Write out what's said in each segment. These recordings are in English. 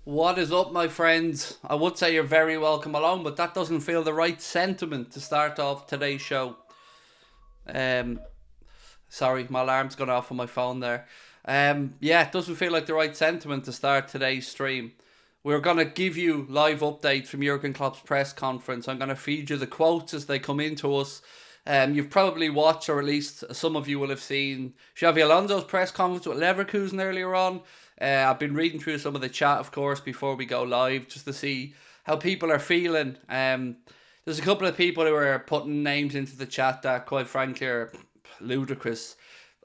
What is up, my friends? I would say you're very welcome along, but that doesn't feel the right sentiment to start off today's show. Um, Sorry, my alarm's gone off on my phone there. Yeah, it doesn't feel like the right sentiment to start today's stream. We're going to give you live updates from Jurgen Klopp's press conference. I'm going to feed you the quotes as they come into us. You've probably watched, or at least some of you will have seen, Xavi Alonso's press conference with Leverkusen earlier on. I've been reading through some of the chat, of course, before we go live, just to see how people are feeling. There's a couple of people who are putting names into the chat that, quite frankly, are ludicrous.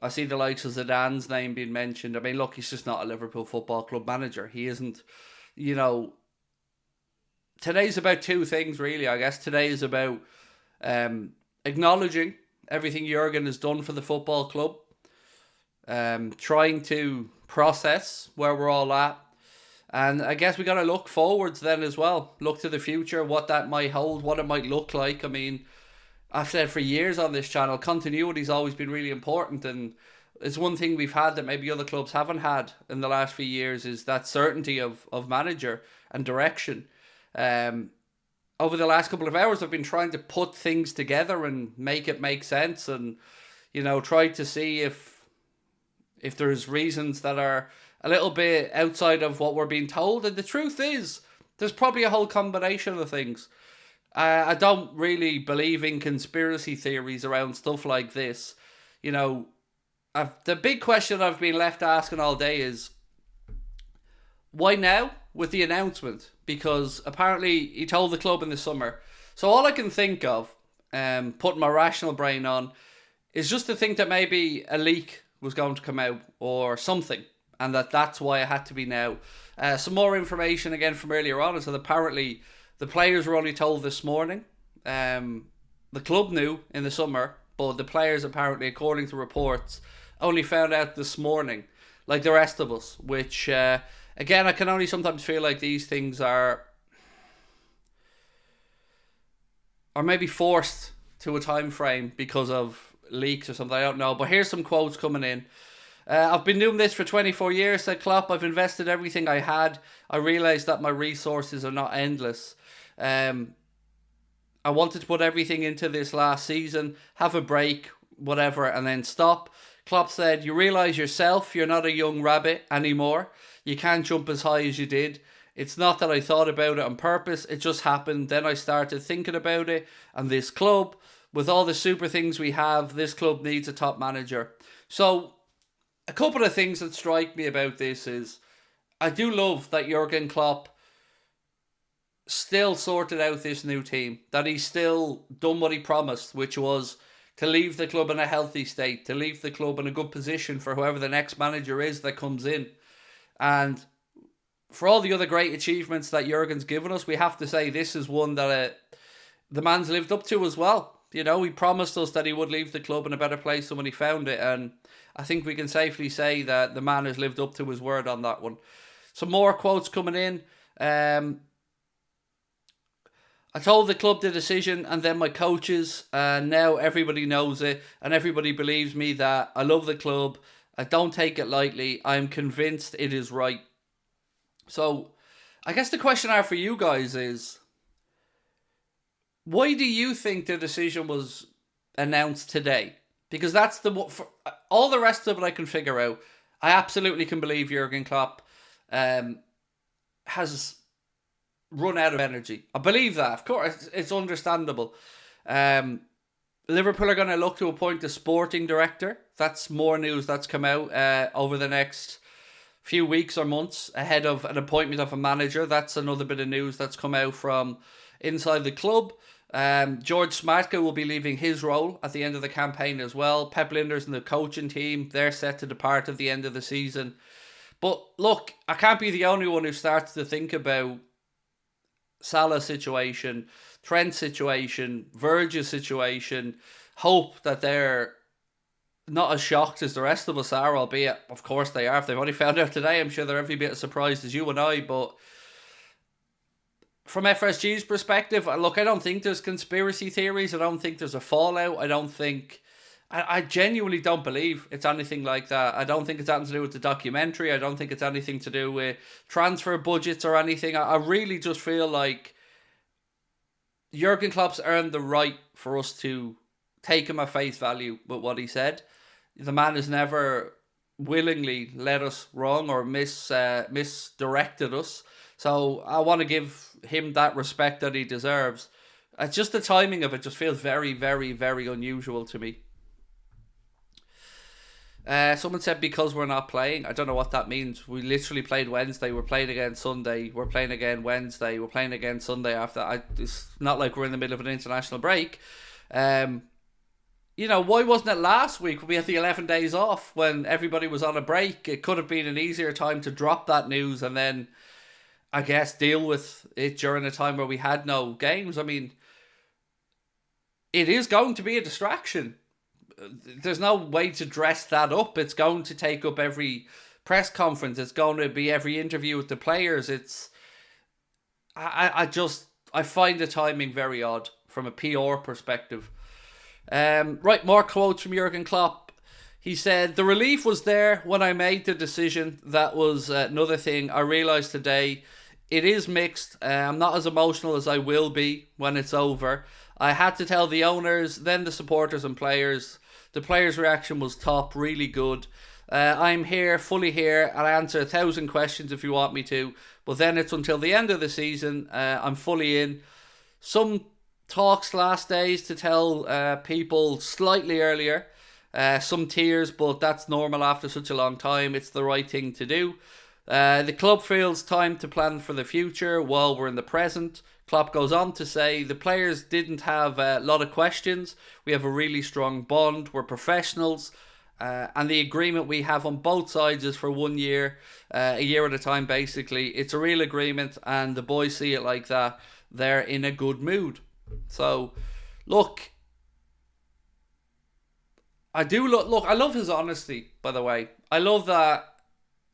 I see the likes of Zidane's name being mentioned. I mean, look, he's just not a Liverpool Football Club manager. He isn't, you know. Today's about two things, really. I guess today is about acknowledging everything Jurgen has done for the football club, trying to process where we're all at, and I guess we got to look forwards then as well. Look to the future, what that might hold, what it might look like. I mean, I've said for years on this channel, continuity's always been really important, and it's one thing we've had that maybe other clubs haven't had in the last few years is that certainty of manager and direction. Over the last couple of hours, I've been trying to put things together and make it make sense, and try to see if there's reasons that are a little bit outside of what we're being told. And the truth is, there's probably a whole combination of things. I don't really believe in conspiracy theories around stuff like this. The big question I've been left asking all day is, why now with the announcement? Because apparently he told the club in the summer. So all I can think of, putting my rational brain on, is just to think that maybe a leak was going to come out or something, and that's why it had to be now. Some more information again from earlier on is that apparently the players were only told this morning. The club knew in the summer, but the players apparently, according to reports, only found out this morning, like the rest of us, which, again, I can only sometimes feel like these things are maybe forced to a time frame because of leaks or something. I don't know. But here's some quotes coming in. I've been doing this for 24 years, said Klopp. I've invested everything I had. I realised that my resources are not endless. I wanted to put everything into this last season, have a break, whatever, and then stop. Klopp said, you realise yourself you're not a young rabbit anymore. You can't jump as high as you did. It's not that I thought about it on purpose. It just happened. Then I started thinking about it. And this club, with all the super things we have, this club needs a top manager. So a couple of things that strike me about this is, I do love that Jurgen Klopp still sorted out this new team. That he's still done what he promised, which was to leave the club in a healthy state, to leave the club in a good position for whoever the next manager is that comes in. And for all the other great achievements that Jurgen's given us, we have to say this is one that the man's lived up to as well. He promised us that he would leave the club in a better place than when he found it, and I think we can safely say that the man has lived up to his word on that one. Some more quotes coming in. I told the club the decision and then my coaches, and now everybody knows it and everybody believes me that I love the club. I don't take it lightly. I'm convinced it is right. So I guess the question I have for you guys is, why do you think the decision was announced today? Because that's for all the rest of it I can figure out. I absolutely can believe Jurgen Klopp has run out of energy. I believe that. Of course, it's understandable. Liverpool are going to look to appoint a sporting director. That's more news that's come out over the next few weeks or months ahead of an appointment of a manager. That's another bit of news that's come out from inside the club. George Smartka will be leaving his role at the end of the campaign as well. Pep Linders and the coaching team, they're set to depart at the end of the season. But look, I can't be the only one who starts to think about Salah's situation, Trent's situation, Virgil's situation. Hope that they're not as shocked as the rest of us are, albeit, of course, they are. If they've only found out today, I'm sure they're every bit as surprised as you and I. But from FSG's perspective, look, I don't think there's conspiracy theories. I don't think there's a fallout. I don't think I genuinely don't believe it's anything like that. I don't think it's anything to do with the documentary. I don't think it's anything to do with transfer budgets or anything. I really just feel like Jurgen Klopp's earned the right for us to take him at face value with what he said. The man has never willingly led us wrong or misdirected us. So I want to give him that respect that he deserves. It's just the timing of it just feels very, very, very unusual to me. Someone said because we're not playing. I don't know what that means. We literally played Wednesday. We're playing again Sunday. We're playing again Wednesday. We're playing again Sunday after. It's not like we're in the middle of an international break. Why wasn't it last week when we had the 11 days off when everybody was on a break? It could have been an easier time to drop that news and then, I guess, deal with it during a time where we had no games. I mean, it is going to be a distraction. There's no way to dress that up. It's going to take up every press conference. It's going to be every interview with the players. I find the timing very odd from a PR perspective. Right, more quotes from Jurgen Klopp. He said, "The relief was there when I made the decision. That was another thing I realised today. It is mixed. I'm not as emotional as I will be when it's over. I had to tell the owners, then the supporters and players. The players' reaction was top, really good. I'm here, fully here. I'll answer 1,000 questions if you want me to. But then it's until the end of the season. I'm fully in. Some talks last days to tell people slightly earlier. Some tears, but that's normal after such a long time. It's the right thing to do. The club feels time to plan for the future while we're in the present." Klopp goes on to say, "The players didn't have a lot of questions. We have a really strong bond. We're professionals. And the agreement we have on both sides is for 1 year, a year at a time basically. It's a real agreement and the boys see it like that. They're in a good mood." So, look, I love his honesty, by the way. I love that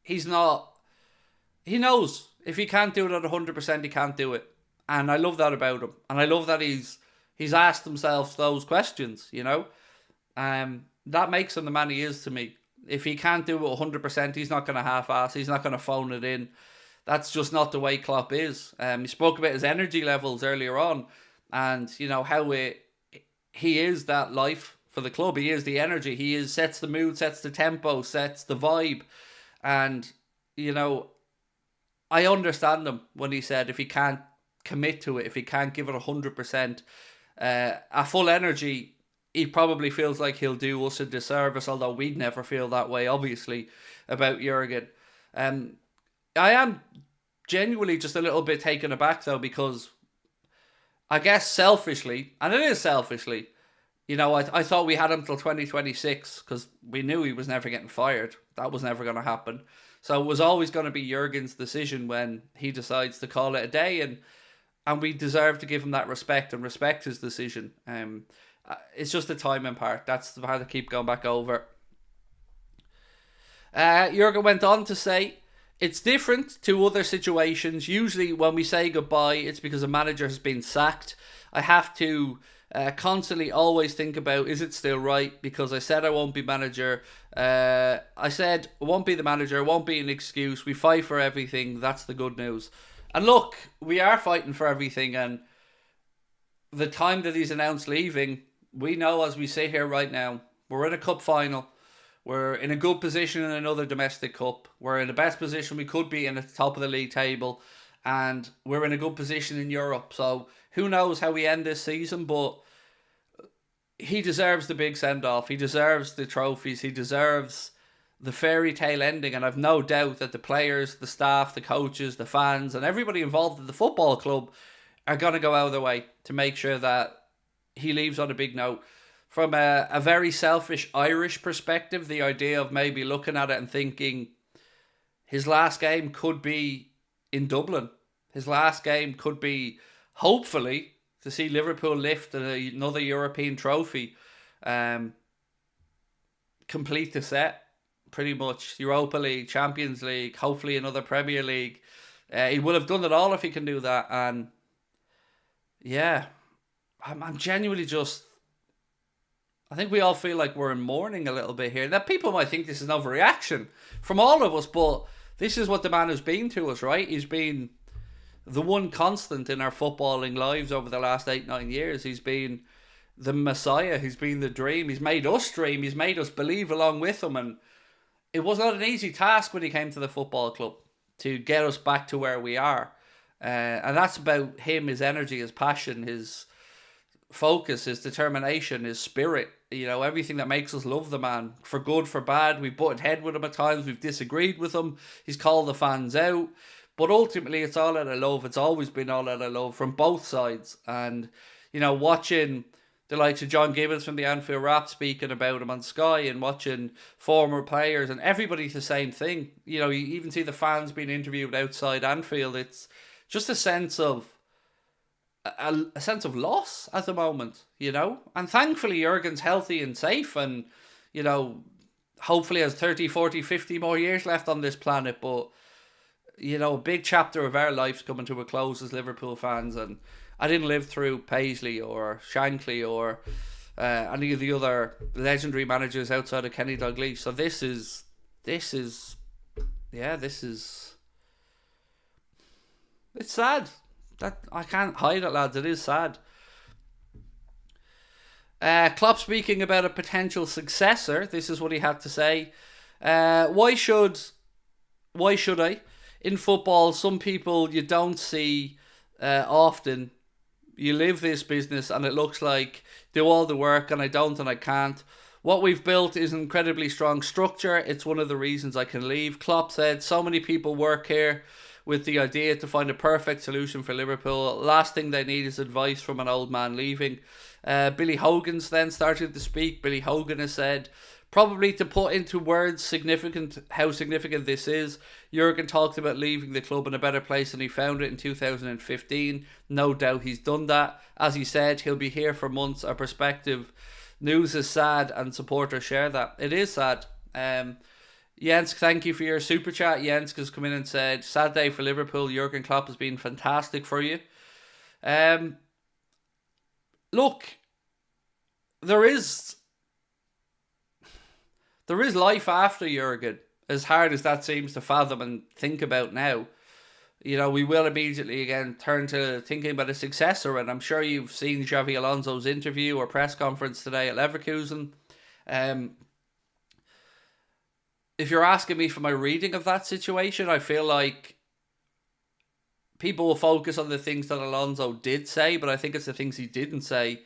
he knows if he can't do it at 100%, he can't do it. And I love that about him. And I love that he's asked himself those questions, That makes him the man he is to me. If he can't do it 100%, he's not going to half-ass. He's not going to phone it in. That's just not the way Klopp is. He spoke about his energy levels earlier on. And, how he is that life for the club. He is the energy. He sets the mood, sets the tempo, sets the vibe. And, I understand him when he said if he can't commit to it, if he can't give it 100%, a full energy, he probably feels like he'll do us a disservice, although we'd never feel that way, obviously, about Jurgen. I am genuinely just a little bit taken aback, though, because I guess selfishly, and it is selfishly, I thought we had him till 2026 because we knew he was never getting fired. That was never going to happen. So it was always going to be Jurgen's decision when he decides to call it a day, and we deserve to give him that respect and respect his decision. It's just the timing part. That's the part I keep going back over. Jurgen went on to say, "It's different to other situations. Usually when we say goodbye, it's because a manager has been sacked. I have to constantly always think about, is it still right? Because I said I won't be manager. I said I won't be the manager. It won't be an excuse. We fight for everything. That's the good news." And look, we are fighting for everything. And the time that he's announced leaving, we know as we sit here right now, we're in a cup final. We're in a good position in another domestic cup. We're in the best position we could be in at the top of the league table. And we're in a good position in Europe. So who knows how we end this season, but he deserves the big send-off. He deserves the trophies. He deserves the fairy tale ending. And I've no doubt that the players, the staff, the coaches, the fans, and everybody involved in the football club are going to go out of their way to make sure that he leaves on a big note. From a very selfish Irish perspective, the idea of maybe looking at it and thinking his last game could be in Dublin. His last game could be, hopefully, to see Liverpool lift another European trophy. Complete the set, pretty much. Europa League, Champions League, hopefully another Premier League. He will have done it all if he can do that. And yeah, I'm genuinely just... I think we all feel like we're in mourning a little bit here. Now, people might think this is an overreaction from all of us, but this is what the man has been to us, right? He's been the one constant in our footballing lives over the last 8-9 years. He's been the Messiah. He's been the dream. He's made us dream. He's made us believe along with him. And it was not an easy task when he came to the football club to get us back to where we are. And that's about him, his energy, his passion, his focus, his determination, his spirit. You know, everything that makes us love the man, for good, for bad. We've butted head with him at times. We've disagreed with him. He's called the fans out. But ultimately, it's all out of love. It's always been all out of love from both sides. And, you know, watching the likes of John Gibbons from the Anfield Rap speaking about him on Sky, and watching former players and everybody's the same thing. You know, you even see the fans being interviewed outside Anfield. It's just a sense of loss at the moment, you know. And thankfully Jurgen's healthy and safe, and, you know, hopefully has 30, 40, 50 more years left on this planet. But, you know, a big chapter of our life's coming to a close as Liverpool fans. And I didn't live through Paisley or Shankly or any of the other legendary managers outside of Kenny Dalglish. So this is it's sad. That I can't hide it, lads. It is sad. Klopp speaking about a potential successor. This is what he had to say. Why should I? In football, some people you don't see often. You live this business and it looks like do all the work and I don't and I can't. What we've built is an incredibly strong structure. It's one of the reasons I can leave. Klopp said so many people work here with the idea to find a perfect solution for Liverpool. Last thing they need is advice from an old man leaving. Billy Hogan's then started to speak. Billy Hogan has said, probably to put into words how significant this is, Jurgen talked about leaving the club in a better place than he found it in 2015. No doubt he's done that. As he said, he'll be here for months. Our perspective news is sad and supporters share that. It is sad. Jens, thank you for your super chat. Jens has come in and said, sad day for Liverpool. Jurgen Klopp has been fantastic for you. Look, there is life after Jurgen, as hard as that seems to fathom and think about now. You know, we will immediately again turn to thinking about a successor, and I'm sure you've seen Xavi Alonso's interview or press conference today at Leverkusen. If you're asking me for my reading of that situation, I feel like people will focus on the things that Alonso did say, but I think it's the things he didn't say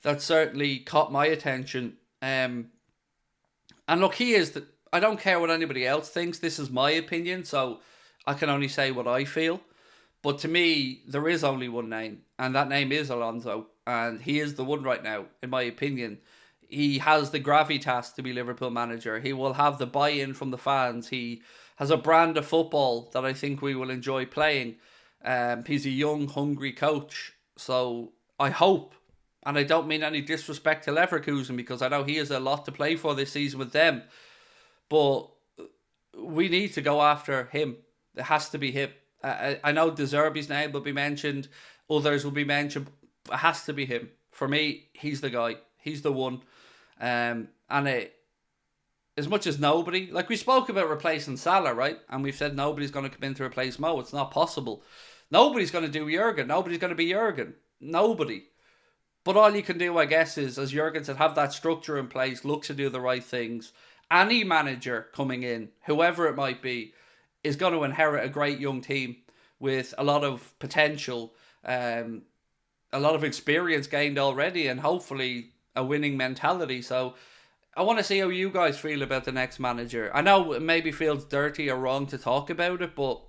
that certainly caught my attention. And look, I don't care what anybody else thinks. This is my opinion, so I can only say what I feel. But to me, there is only one name, and that name is Alonso. And he is the one right now, in my opinion. He has the gravitas to be Liverpool manager. He will have the buy-in from the fans. He has a brand of football that I think we will enjoy playing. He's a young, hungry coach. So I hope, and I don't mean any disrespect to Leverkusen because I know he has a lot to play for this season with them, but we need to go after him. It has to be him. I know De Zerbi's name will be mentioned. Others will be mentioned. It has to be him. For me, he's the guy. He's the one. As much as nobody, like we spoke about replacing Salah, right? And we've said nobody's going to come in to replace Mo. It's not possible. Nobody's going to do Jurgen. Nobody's going to be Jurgen. Nobody. But all you can do, I guess, is, as Jurgen said, have that structure in place, look to do the right things. Any manager coming in, whoever it might be, is going to inherit a great young team with a lot of potential, a lot of experience gained already, and hopefully a winning mentality. So I want to see how you guys feel about the next manager. I know it maybe feels dirty or wrong to talk about it, but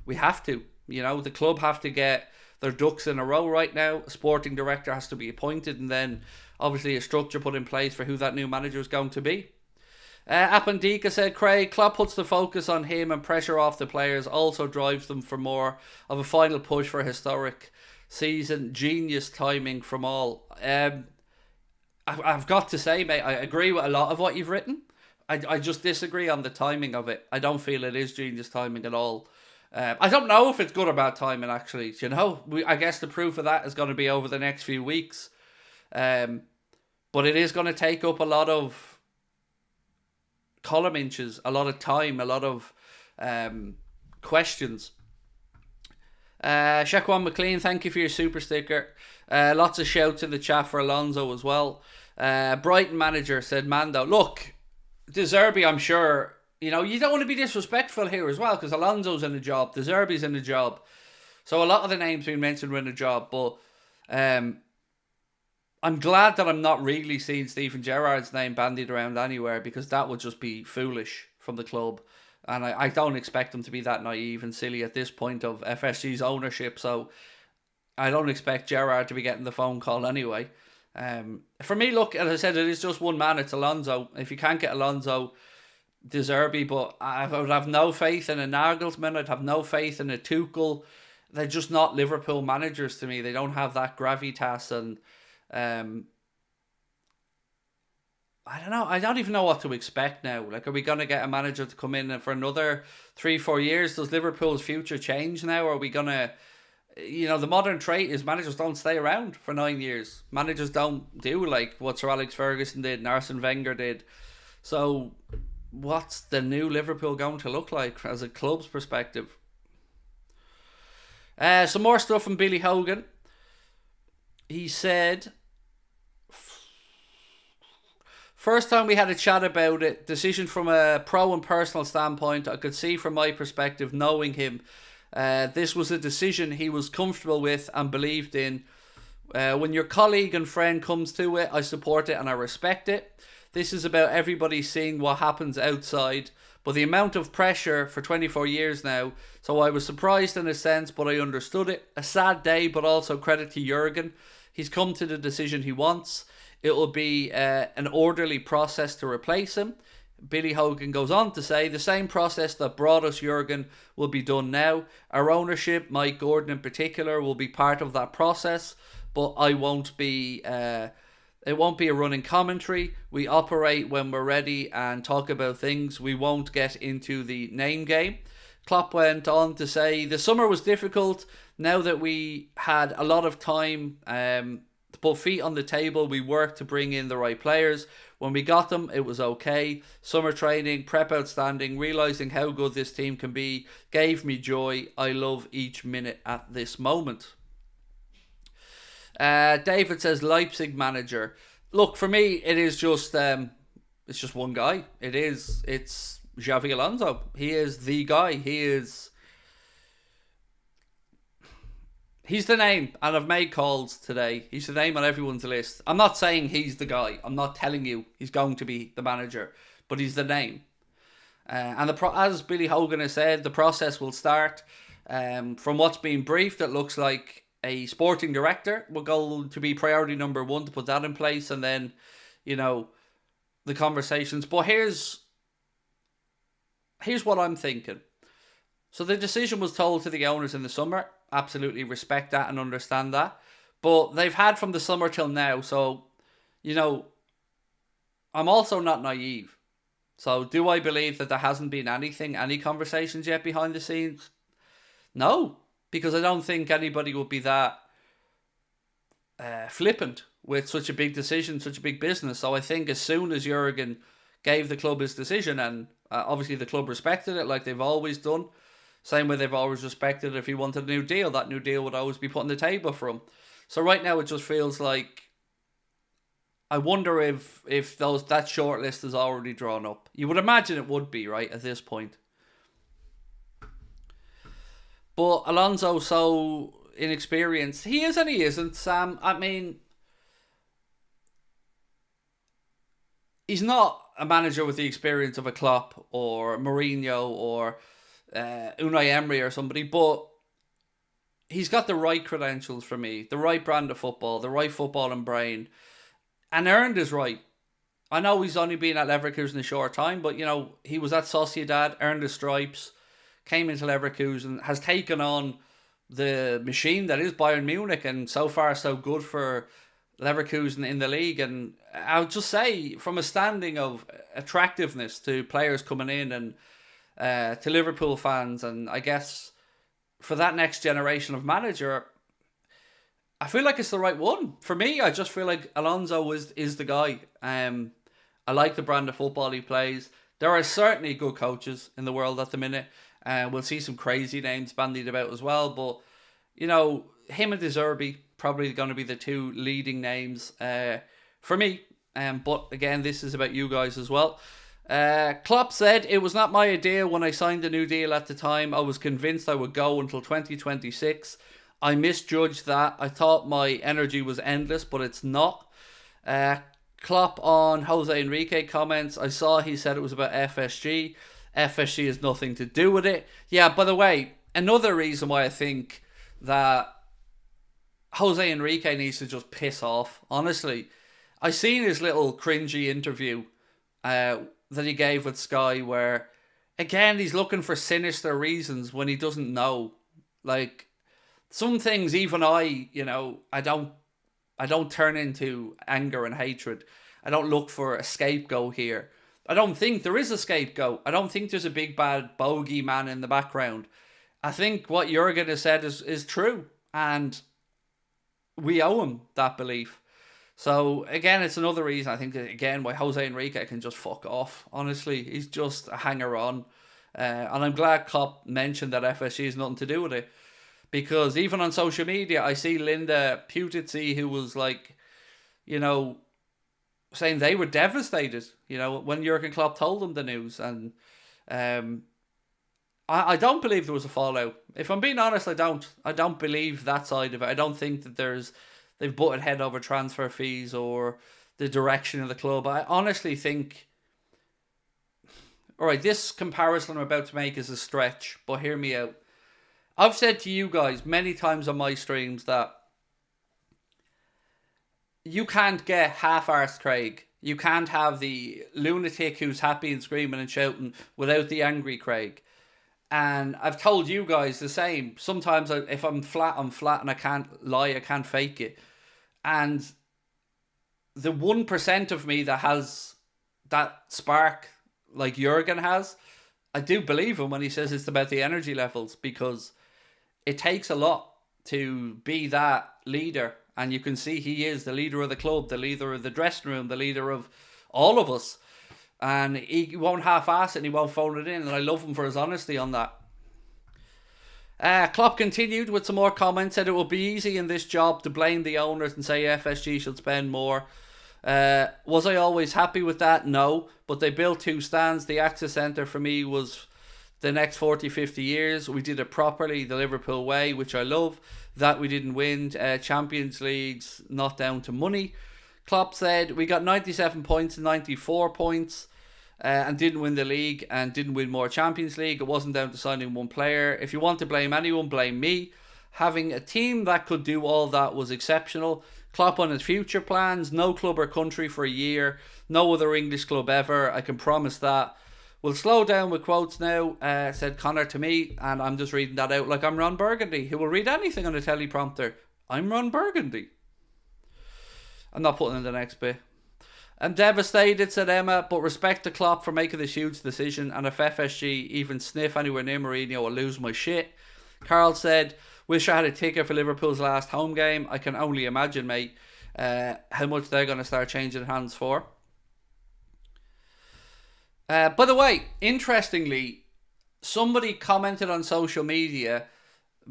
we have to. You know, the club have to get their ducks in a row right now. A sporting director has to be appointed, and then obviously a structure put in place for who that new manager is going to be. Apandika said, Craig, Klopp puts the focus on him and pressure off the players, also drives them for more of a final push for a historic season. Genius timing from all. I've got to say, mate, I agree with a lot of what you've written. I just disagree on the timing of it. I don't feel it is genius timing at all. I don't know if it's good or bad timing, actually. You know, I guess the proof of that is going to be over the next few weeks. But it is going to take up a lot of column inches, a lot of time, a lot of questions. Shaquan McLean, thank you for your super sticker. Lots of shouts in the chat for Alonso as well. Brighton manager said, Mando, look, De Zerbi, I'm sure, you don't want to be disrespectful here as well, because Alonso's in the job, De Zerbi's in the job. So a lot of the names being mentioned were in the job, but I'm glad that I'm not really seeing Steven Gerrard's name bandied around anywhere, because that would just be foolish from the club. And I don't expect them to be that naive and silly at this point of FSG's ownership. So I don't expect Gerrard to be getting the phone call anyway. For me, look, as I said, it is just one man. It's Alonso. If you can't get Alonso, De Zerbi. But I would have no faith in a Nagelsmann. I'd have no faith in a Tuchel. They're just not Liverpool managers to me. They don't have that gravitas, and I don't know. I don't even know what to expect now. Like, are we going to get a manager to come in for another 3-4 years? Does Liverpool's future change now? Are we going to... the modern trait is managers don't stay around for 9 years. Managers don't do like what Sir Alex Ferguson did and Arsene Wenger did. So what's the new Liverpool going to look like as a club's perspective? Some more stuff from Billy Hogan. He said... First time we had a chat about it, decision from a pro and personal standpoint, I could see from my perspective, knowing him, this was a decision he was comfortable with and believed in. When your colleague and friend comes to it, I support it and I respect it. This is about everybody seeing what happens outside, but the amount of pressure for 24 years now, so I was surprised in a sense, but I understood it. A sad day, but also credit to Jurgen. He's come to the decision he wants. It will be an orderly process to replace him. Billy Hogan goes on to say, the same process that brought us Jurgen will be done now. Our ownership, Mike Gordon in particular, will be part of that process, but I won't be... it won't be a running commentary. We operate when we're ready and talk about things. We won't get into the name game. Klopp went on to say, the summer was difficult. Now that we had a lot of time... to put feet on the table, we worked to bring in the right players. When we got them, it was okay. Summer training, prep outstanding, realising how good this team can be, gave me joy. I love each minute at this moment. David says, Leipzig manager. Look, for me, it is just, it's just one guy. It's Xavi Alonso. He is the guy. He's the name, and I've made calls today. He's the name on everyone's list. I'm not saying he's the guy. I'm not telling you he's going to be the manager, but he's the name. And as Billy Hogan has said, the process will start. From what's being briefed, it looks like a sporting director will go to be priority number one to put that in place, and then, the conversations. But here's what I'm thinking. So the decision was told to the owners in the summer. Absolutely respect that and understand that. But they've had from the summer till now. So, I'm also not naive. So do I believe that there hasn't been any conversations yet behind the scenes? No, because I don't think anybody would be that flippant with such a big decision, such a big business. So I think as soon as Jurgen gave the club his decision, and obviously the club respected it like they've always done, same way they've always respected if he wanted a new deal, that new deal would always be put on the table for him. So right now it just feels like, I wonder if that shortlist is already drawn up. You would imagine it would be, right, at this point. But Alonso, so inexperienced. He is and he isn't, Sam. I mean, he's not a manager with the experience of a Klopp or Mourinho or Unai Emery or somebody, but he's got the right credentials for me, the right brand of football, the right footballing brain, and earned his right. I know he's only been at Leverkusen a short time, but he was at Sociedad, earned his stripes, came into Leverkusen, has taken on the machine that is Bayern Munich, and so far so good for Leverkusen in the league. And I would just say, from a standing of attractiveness to players coming in and to Liverpool fans, and I guess for that next generation of manager, I feel like it's the right one. For me, I just feel like Alonso is the guy. I like the brand of football he plays. There are certainly good coaches in the world at the minute. We'll see some crazy names bandied about as well. But, him and De Zerbi probably going to be the two leading names for me. But again, this is about you guys as well. Klopp said, "It was not my idea when I signed the new deal at the time. I was convinced I would go until 2026. I misjudged that. I thought my energy was endless, but it's not." Klopp on Jose Enrique comments, "I saw he said it was about FSG. FSG has nothing to do with it." Yeah, by the way, another reason why I think that Jose Enrique needs to just piss off, honestly. I seen his little cringy interview that he gave with Sky where, again, he's looking for sinister reasons when he doesn't know. Like, some things even I don't turn into anger and hatred. I don't look for a scapegoat here. I don't think there is a scapegoat. I don't think there's a big bad bogey man in the background. I think what Jurgen has said is true, and we owe him that belief. So again, it's another reason I think again why Jose Enrique can just fuck off. Honestly, he's just a hanger-on, and I'm glad Klopp mentioned that FSG has nothing to do with it. Because even on social media, I see Linda Putitzi, who was like, saying they were devastated, when Jurgen Klopp told them the news. And I don't believe there was a fallout. If I'm being honest, I don't believe that side of it. I don't think that they've butted head over transfer fees or the direction of the club. I honestly think, all right, this comparison I'm about to make is a stretch, but hear me out. I've said to you guys many times on my streams that you can't get half-arsed Craig. You can't have the lunatic who's happy and screaming and shouting without the angry Craig. And I've told you guys the same. Sometimes if I'm flat, I'm flat, and I can't lie, I can't fake it. And the 1% of me that has that spark like Jurgen has, I do believe him when he says it's about the energy levels, because it takes a lot to be that leader. And you can see he is the leader of the club, the leader of the dressing room, the leader of all of us. And he won't half-ass it and he won't phone it in. And I love him for his honesty on that. Klopp continued with some more comments. Said it would be easy in this job to blame the owners and say FSG should spend more. Was I always happy with that? No. But they built 2 stands. The Access Centre for me was the next 40, 50 years. We did it properly, the Liverpool way, which I love. That we didn't win Champions Leagues, not down to money. Klopp said, we got 97 points and 94 points and didn't win the league and didn't win more Champions League. It wasn't down to signing one player. If you want to blame anyone, blame me. Having a team that could do all that was exceptional. Klopp on his future plans, no club or country for a year. No other English club ever, I can promise that. We'll slow down with quotes now, said Connor to me, and I'm just reading that out like I'm Ron Burgundy, who will read anything on a teleprompter. I'm Ron Burgundy. I'm not putting in the next bit. I'm devastated, said Emma, but respect to Klopp for making this huge decision, and if FSG even sniff anywhere near Mourinho, I'll lose my shit. Carl said, wish I had a ticket for Liverpool's last home game. I can only imagine, mate, how much they're going to start changing hands for. By the way, interestingly, somebody commented on social media,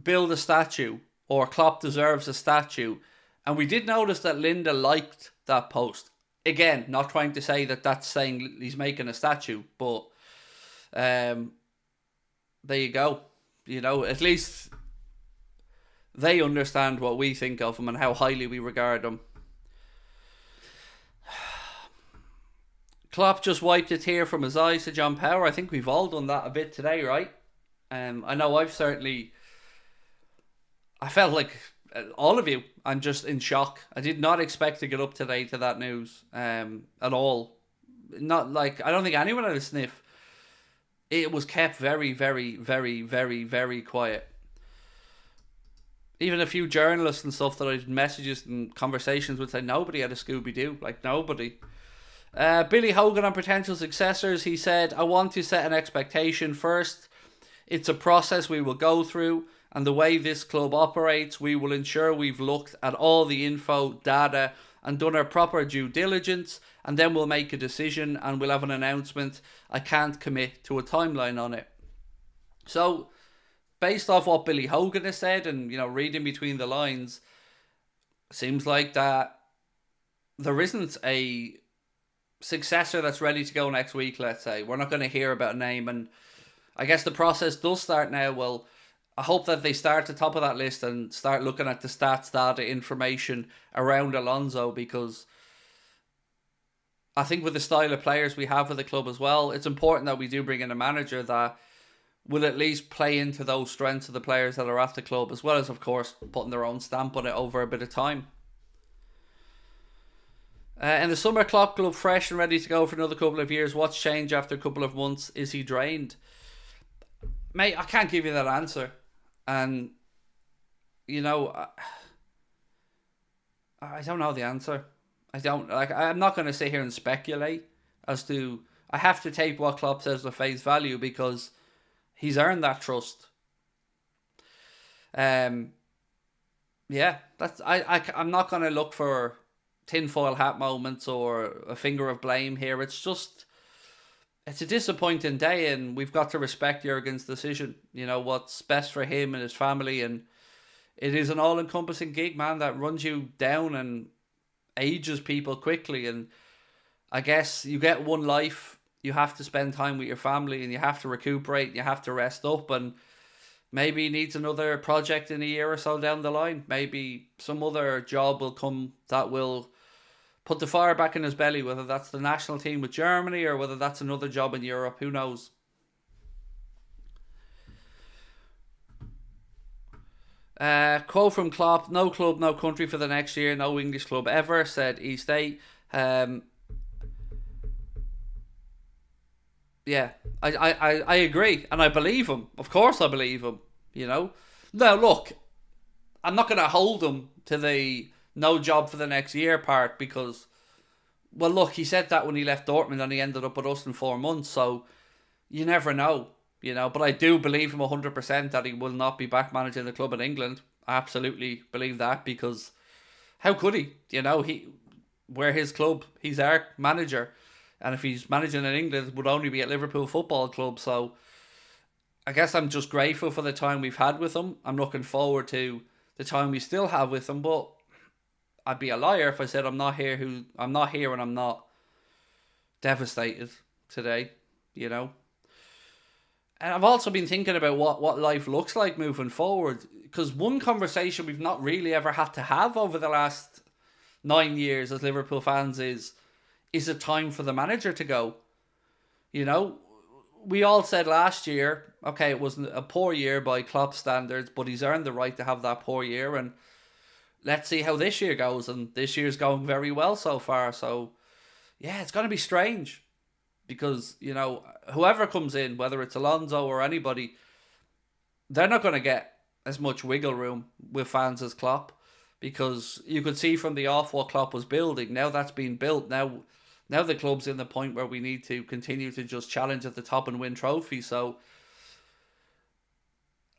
build a statue, or Klopp deserves a statue. And we did notice that Linda liked that post. Again, not trying to say that that's saying he's making a statue, but there you go. At least they understand what we think of him and how highly we regard him. Klopp just wiped a tear from his eyes to John Power. I think we've all done that a bit today, right? I know I felt like all of you, I'm just in shock. I did not expect to get up today to that news at all. Not like, I don't think anyone had a sniff. It was kept very, very, very, very, very quiet. Even a few journalists and stuff that I did messages and conversations with say nobody had a Scooby-Doo. Like, nobody. Billy Hogan on potential successors, he said, I want to set an expectation first. It's a process we will go through, and the way this club operates, we will ensure we've looked at all the info, data, and done our proper due diligence, and then we'll make a decision and we'll have an announcement. I can't commit to a timeline on it. So, based off what Billy Hogan has said and, reading between the lines, seems like that there isn't a successor that's ready to go next week, let's say. We're not going to hear about a name, and I guess the process does start now. Well, I hope that they start at the top of that list and start looking at the stats, data, information around Alonso, because I think with the style of players we have at the club as well, it's important that we do bring in a manager that will at least play into those strengths of the players that are at the club, as well as, of course, putting their own stamp on it over a bit of time. In the summer, Klopp looked fresh and ready to go for another couple of years. What's changed after a couple of months? Is he drained? Mate, I can't give you that answer. And, I don't know the answer. I'm not going to sit here and speculate as to... I have to take what Klopp says at face value because he's earned that trust. I'm not going to look for tinfoil hat moments or a finger of blame here. It's a disappointing day, and we've got to respect Jurgen's decision. What's best for him and his family, and it is an all-encompassing gig, man, that runs you down and ages people quickly. And I guess you get one life, you have to spend time with your family, and you have to recuperate, and you have to rest up, and maybe he needs another project in a year or so down the line. Maybe some other job will come that will put the fire back in his belly, whether that's the national team with Germany or whether that's another job in Europe. Who knows? Quote from Klopp: "No club, no country for the next year. No English club ever," said East 8. Yeah, I agree, and I believe him. Of course I believe him, Now, look, I'm not going to hold him to the no job for the next year part because, well, look, he said that when he left Dortmund and he ended up with us in 4 months, so you never know, But I do believe him 100% that he will not be back managing the club in England. I absolutely believe that because how could he? We're his club. He's our manager. And if he's managing in England, it would only be at Liverpool Football Club. So I guess I'm just grateful for the time we've had with him. I'm looking forward to the time we still have with him. But I'd be a liar if I said I'm not here and I'm not devastated today, And I've also been thinking about what life looks like moving forward. Because one conversation we've not really ever had to have over the last 9 years as Liverpool fans is it time for the manager to go? We all said last year, okay, it was a poor year by Klopp standards, but he's earned the right to have that poor year, and let's see how this year goes, and this year's going very well so far, so yeah, it's going to be strange, because, whoever comes in, whether it's Alonso or anybody, they're not going to get as much wiggle room with fans as Klopp, because you could see from the off what Klopp was building. Now that's been built. Now the club's in the point where we need to continue to just challenge at the top and win trophies. So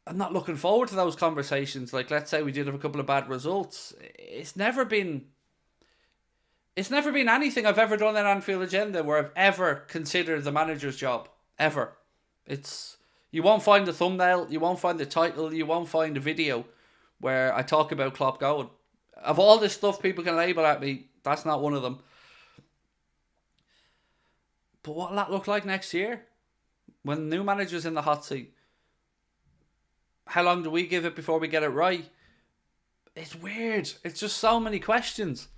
I'm not looking forward to those conversations. Like, let's say we did have a couple of bad results. It's never been anything I've ever done in Anfield Agenda where I've ever considered the manager's job. Ever. You won't find the thumbnail, you won't find the title, you won't find a video where I talk about Klopp going. Of all this stuff people can label at me, that's not one of them. But what will that look like next year? When the new manager's in the hot seat? How long do we give it before we get it right? It's weird. It's just so many questions.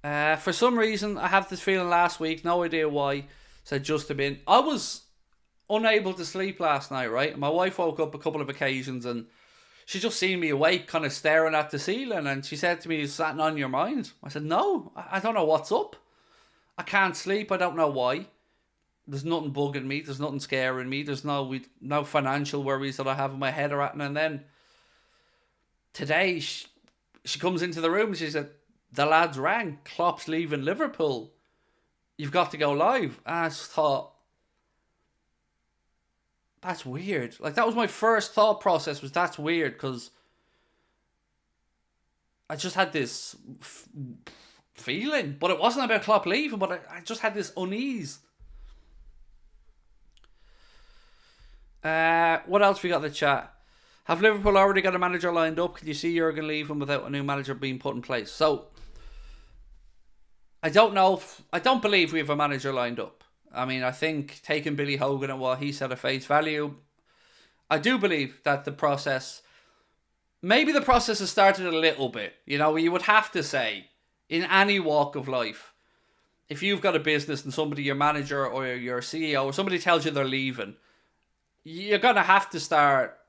For some reason, I have this feeling last week, no idea why, said Justin Bin. I was unable to sleep last night, right? My wife woke up a couple of occasions and she just seen me awake, kind of staring at the ceiling, and she said to me, "Is something on your mind?" I said, "No, I don't know what's up. I can't sleep. I don't know why. There's nothing bugging me. There's nothing scaring me. There's no financial worries that I have in my head or anything." And then today, she comes into the room and she said, "The lads rang. Klopp's leaving Liverpool. You've got to go live." And I just thought, that's weird. Like, that was my first thought process, was that's weird, because I just had this feeling, but it wasn't about Klopp leaving, but I just had this unease. What else we got in the chat? Have Liverpool already got a manager lined up? Can you see Jurgen leaving without a new manager being put in place? So, I don't know. I don't believe we have a manager lined up. I mean, I think taking Billy Hogan and what he said at face value, I do believe that the process, maybe the process has started a little bit. You know, you would have to say, in any walk of life, if you've got a business and somebody, your manager or your CEO or somebody tells you they're leaving, you're going to have to start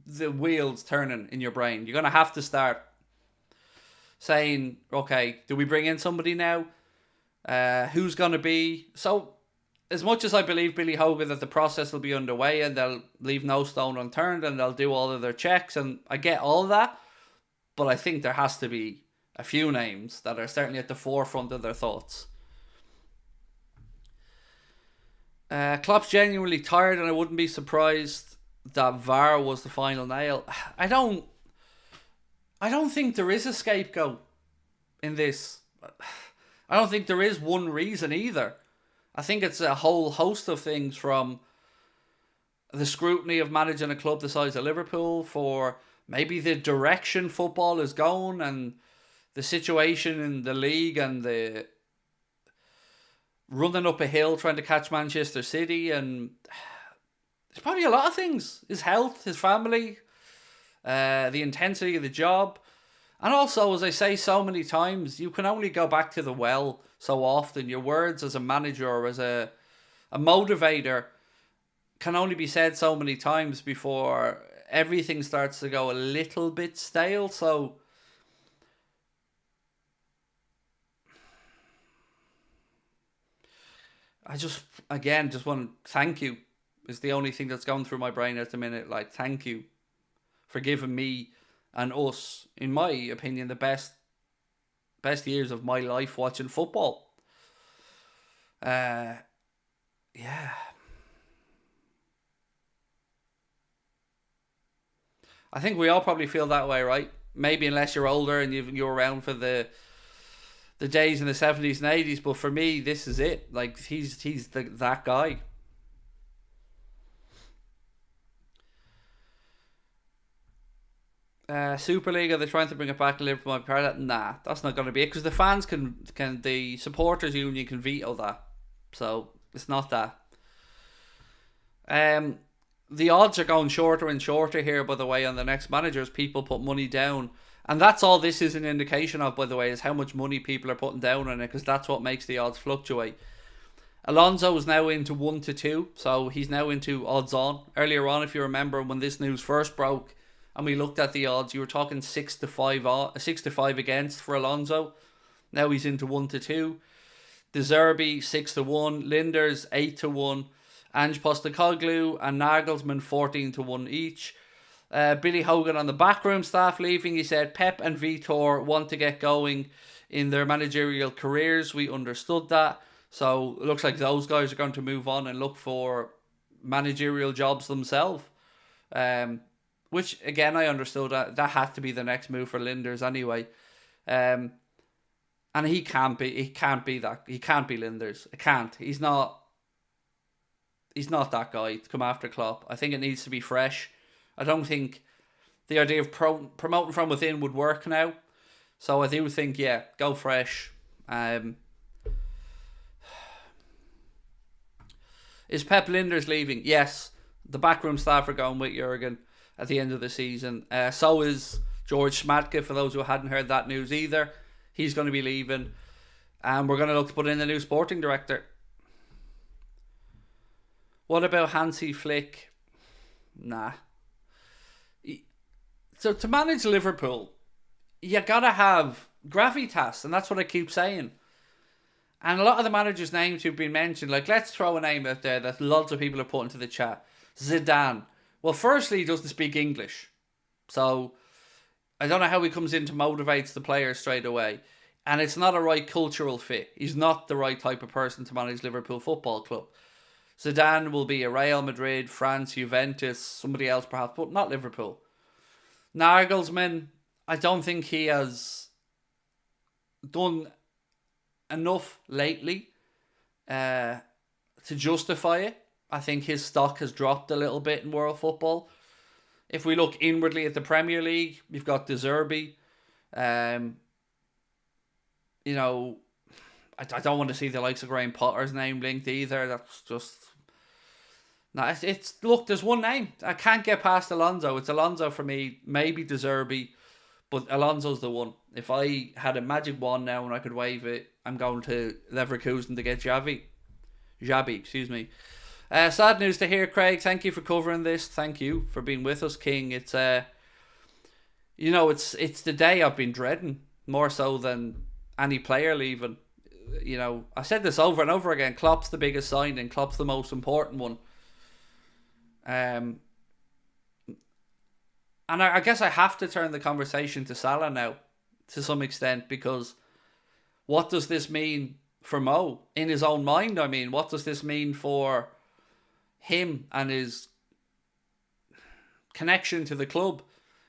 the wheels turning in your brain. You're going to have to start saying, okay, do we bring in somebody now? Who's going to be? So, as much as I believe Billy Hogan that the process will be underway and they'll leave no stone unturned and they'll do all of their checks, and I get all that, but I think there has to be a few names that are certainly at the forefront of their thoughts. Klopp's genuinely tired, and I wouldn't be surprised that VAR was the final nail. I don't think there is a scapegoat in this. I don't think there is one reason either. I think it's a whole host of things, from the scrutiny of managing a club the size of Liverpool, for maybe the direction football is going and the situation in the league and the running up a hill trying to catch Manchester City, and there's probably a lot of things. His health, his family, the intensity of the job. And also, as I say so many times, you can only go back to the well so often. Your words as a manager or as a motivator can only be said so many times before everything starts to go a little bit stale. So I just want to thank you, is the only thing that's going through my brain at the minute. Like, thank you for giving me and us, in my opinion, the best years of my life watching football. Yeah. I think we all probably feel that way, right? Maybe unless you're older and you're around for the days in the 70s and 80s, but for me, this is it. Like, he's that guy. Super League, are they trying to bring it back to Liverpool? My part of that? Nah, that's not going to be it, because the fans can the supporters union can veto that, so it's not that. The odds are going shorter and shorter here, by the way, on the next managers. People put money down, and that's all this is an indication of, by the way, is how much money people are putting down on it, because that's what makes the odds fluctuate. Alonso is now into 1-2, so he's now into odds on. Earlier on, if you remember, when this news first broke and we looked at the odds, you were talking 6-5 against for Alonso. Now he's into 1-2. De Zerbi 6-1, Linders 8-1, Ange Postecoglou and Nagelsmann 14-1 each. Billy Hogan on the backroom staff leaving. He said Pep and Vitor want to get going in their managerial careers. We understood that. So it looks like those guys are going to move on and look for managerial jobs themselves. Which, again, I understood that had to be the next move for Linders anyway. And he can't be that. He can't be Linders. It can't. He's not that guy to come after Klopp. I think it needs to be fresh. I don't think the idea of promoting from within would work now. So I do think, yeah, go fresh. Is Pep Linders leaving? Yes. The backroom staff are going with Jurgen at the end of the season. So is George Schmadtke, for those who hadn't heard that news either. He's going to be leaving. And we're going to look to put in a new sporting director. What about Hansi Flick? Nah. So to manage Liverpool, you got to have gravitas, and that's what I keep saying. And a lot of the managers' names who've been mentioned, like, let's throw a name out there that lots of people are putting to the chat. Zidane. Well, firstly, he doesn't speak English. So I don't know how he comes in to motivate the players straight away. And it's not a right cultural fit. He's not the right type of person to manage Liverpool Football Club. Zidane will be a Real Madrid, France, Juventus, somebody else perhaps, but not Liverpool. Nagelsmann, I don't think he has done enough lately to justify it. I think his stock has dropped a little bit in world football. If we look inwardly at the Premier League, we've got De Zerbi. You know, I don't want to see the likes of Graham Potter's name linked either. That's just... No, it's look, there's one name. I can't get past Alonso. It's Alonso for me, maybe De Zerbi, but Alonso's the one. If I had a magic wand now and I could wave it, I'm going to Leverkusen to get Xavi, excuse me. Sad news to hear, Craig. Thank you for covering this. Thank you for being with us, King. It's you know, it's the day I've been dreading more so than any player leaving. You know, I said this over and over again. Klopp's the biggest signing. Klopp's the most important one. And I guess I have to turn the conversation to Salah now, to some extent, because what does this mean for Mo in his own mind? I mean, what does this mean for him and his connection to the club?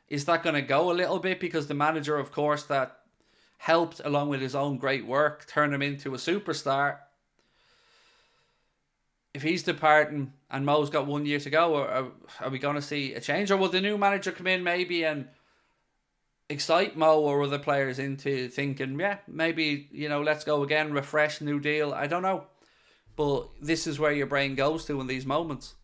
Is that going to go a little bit? Because the manager, of course, that helped, along with his own great work, turn him into a superstar. If he's departing and Mo's got 1 year to go, are we going to see a change? Or will the new manager come in maybe and excite Mo or other players into thinking, yeah, maybe, you know, let's go again, refresh, new deal? I don't know. But this is where your brain goes to in these moments.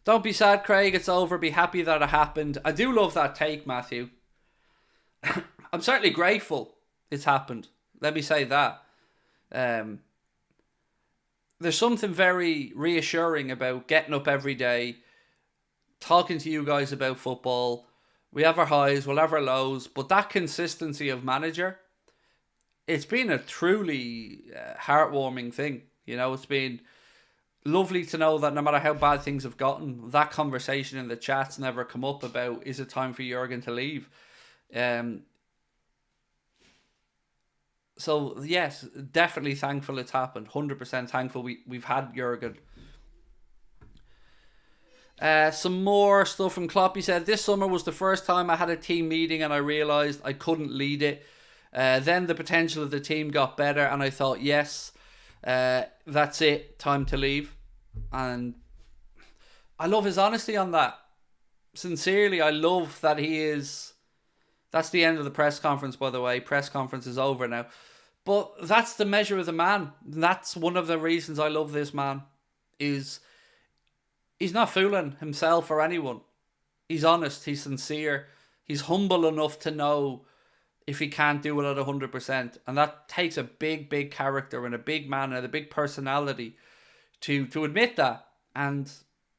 Don't be sad, Craig. It's over. Be happy that it happened. I do love that take, Matthew. I'm certainly grateful it's happened. Let me say that. There's something very reassuring about getting up every day, talking to you guys about football. We have our highs, we'll have our lows, but that consistency of manager, it's been a truly heartwarming thing. You know, it's been lovely to know that no matter how bad things have gotten, that conversation in the chat's never come up about, is it time for Jurgen to leave? So, yes, definitely thankful it's happened. 100% thankful we've had Jurgen. Some more stuff from Klopp. He said, this summer was the first time I had a team meeting and I realised I couldn't lead it. Then the potential of the team got better and I thought, yes, that's it, time to leave. And I love his honesty on that. Sincerely, I love that he is... That's the end of the press conference, by the way. Press conference is over now. But that's the measure of the man. That's one of the reasons I love this man. Is he's not fooling himself or anyone. He's honest. He's sincere. He's humble enough to know if he can't do it at 100%. And that takes a big, big character and a big man and a big personality to admit that. And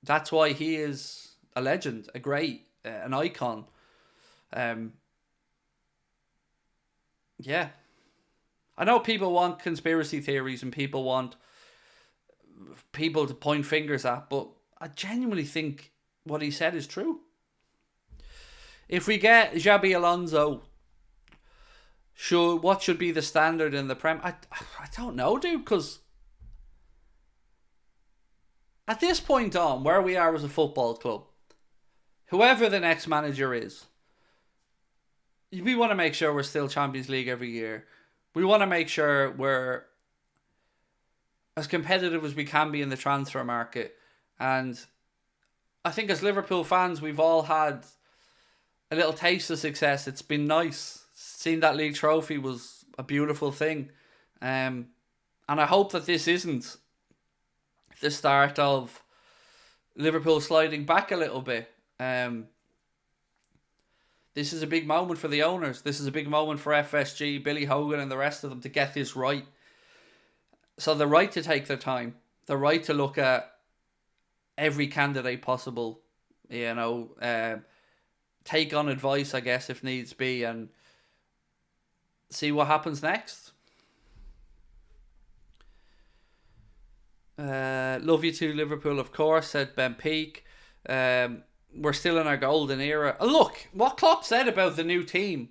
that's why he is a legend, a great, an icon. Yeah. I know people want conspiracy theories and people want people to point fingers at, but I genuinely think what he said is true. If we get Xabi Alonso, what should be the standard in the Prem? I don't know, dude, because at this point on, where we are as a football club, whoever the next manager is, we want to make sure we're still Champions League every year. We want to make sure we're as competitive as we can be in the transfer market. And I think as Liverpool fans, we've all had a little taste of success. It's been nice. Seeing that league trophy was a beautiful thing. And I hope that this isn't the start of Liverpool sliding back a little bit. This is a big moment for the owners. This is a big moment for FSG, Billy Hogan and the rest of them to get this right. So the right to take their time. The right to look at every candidate possible. You know, take on advice, I guess, if needs be. And see what happens next. Love you too, Liverpool, of course, said Ben Peake. We're still in our golden era. Look, what Klopp said about the new team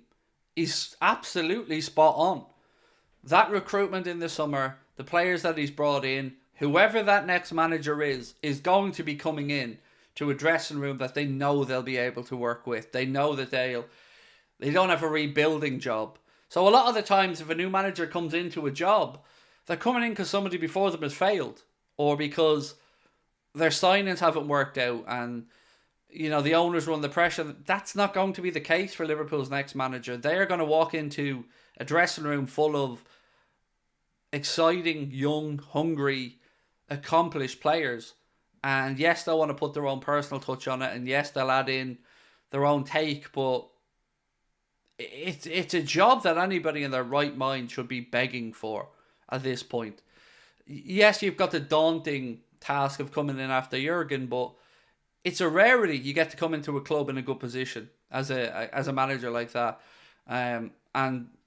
is absolutely spot on. That recruitment in the summer, the players that he's brought in, whoever that next manager is going to be coming in to a dressing room that they know they'll be able to work with. They know that they don't have a rebuilding job. So a lot of the times, if a new manager comes into a job, they're coming in because somebody before them has failed, or because their signings haven't worked out, and the owners run the pressure. That's not going to be the case for Liverpool's next manager. They are going to walk into a dressing room full of exciting, young, hungry, accomplished players. And yes, they'll want to put their own personal touch on it, and yes, they'll add in their own take, but it's a job that anybody in their right mind should be begging for at this point. Yes, you've got the daunting task of coming in after Jurgen, but it's a rarity you get to come into a club in a good position as a manager like that. And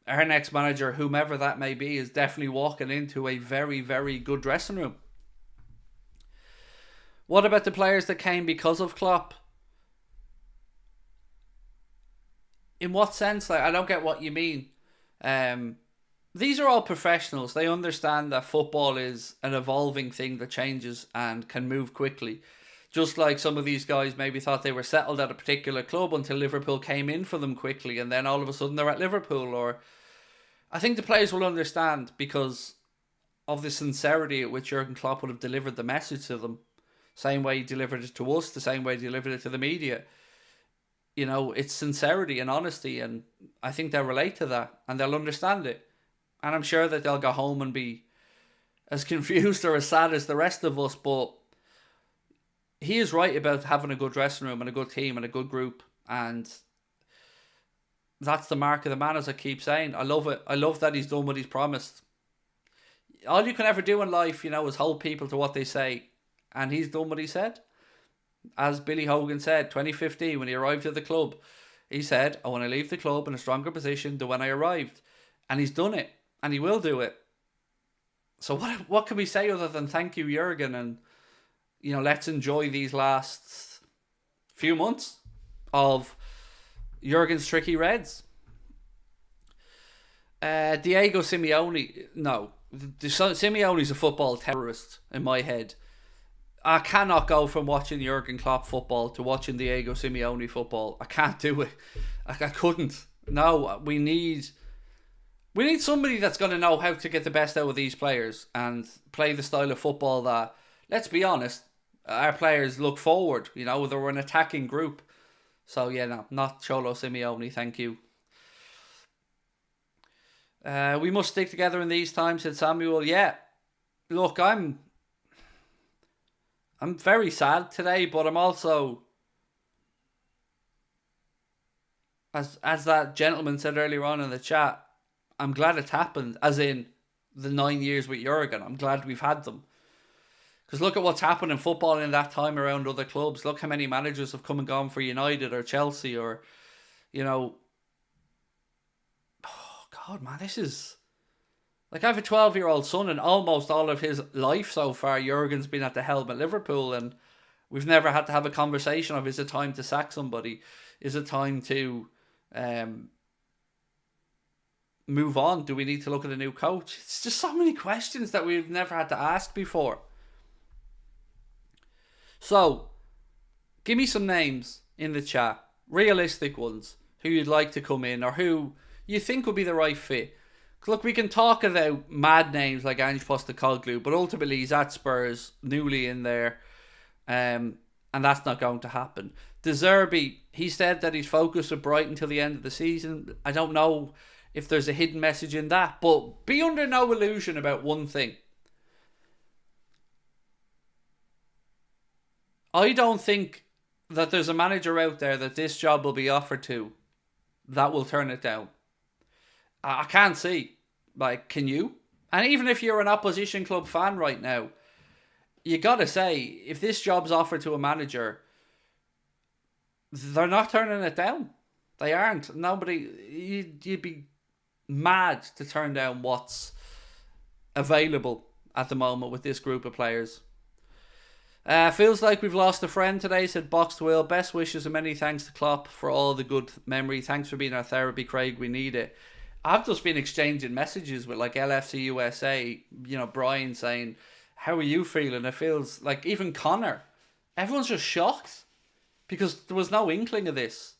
our next manager, whomever that may be, is definitely walking into a very, very good dressing room. What about the players that came because of Klopp? In what sense? I don't get what you mean. These are all professionals. They understand that football is an evolving thing that changes and can move quickly. Just like some of these guys maybe thought they were settled at a particular club until Liverpool came in for them quickly, and then all of a sudden they're at Liverpool. Or I think the players will understand because of the sincerity at which Jurgen Klopp would have delivered the message to them. Same way he delivered it to us, the same way he delivered it to the media. It's sincerity and honesty, and I think they'll relate to that and they'll understand it. And I'm sure that they'll go home and be as confused or as sad as the rest of us, but he is right about having a good dressing room and a good team and a good group, and that's the mark of the man, as I keep saying. I love it. I love that he's done what he's promised. All you can ever do in life, is hold people to what they say, and he's done what he said. As Billy Hogan said, 2015, when he arrived at the club, he said, I want to leave the club in a stronger position than when I arrived. And he's done it, and he will do it. So what can we say other than thank you, Jurgen, and let's enjoy these last few months of Jurgen's tricky Reds. Diego Simeone, no. Simeone's a football terrorist in my head. I cannot go from watching Jurgen Klopp football to watching Diego Simeone football. I can't do it. I couldn't. No, we need somebody that's going to know how to get the best out of these players and play the style of football that, let's be honest, our players look forward. They're an attacking group. So yeah, no, not Cholo Simeone, thank you. We must stick together in these times, said Samuel. Yeah, look, I'm very sad today, but I'm also, as that gentleman said earlier on in the chat, I'm glad it's happened, as in the 9 years with Jurgen. I'm glad we've had them. Because look at what's happened in football in that time around other clubs. Look how many managers have come and gone for United or Chelsea or, oh God, man, this is... Like, I have a 12-year-old son, and almost all of his life so far, Jurgen's been at the helm at Liverpool, and we've never had to have a conversation of, is it time to sack somebody? Is it time to move on? Do we need to look at a new coach? It's just so many questions that we've never had to ask before. So, give me some names in the chat, realistic ones, who you'd like to come in, or who you think would be the right fit. Look, we can talk about mad names like Ange Postecoglou, but ultimately he's at Spurs, newly in there, and that's not going to happen. De Zerbi, he said that he's focused with Brighton till the end of the season. I don't know if there's a hidden message in that, but be under no illusion about one thing. I don't think that there's a manager out there that this job will be offered to that will turn it down. I can't see. Like, can you? And even if you're an opposition club fan right now, you got to say, if this job's offered to a manager, they're not turning it down. They aren't. Nobody, you'd be mad to turn down what's available at the moment with this group of players. Feels like we've lost a friend today, said Boxed Will. Best wishes and many thanks to Klopp for all the good memory. Thanks for being our therapy, Craig. We need it. I've just been exchanging messages with like LFC USA, Brian saying How are you feeling? It feels like even Connor, everyone's just shocked because there was no inkling of this,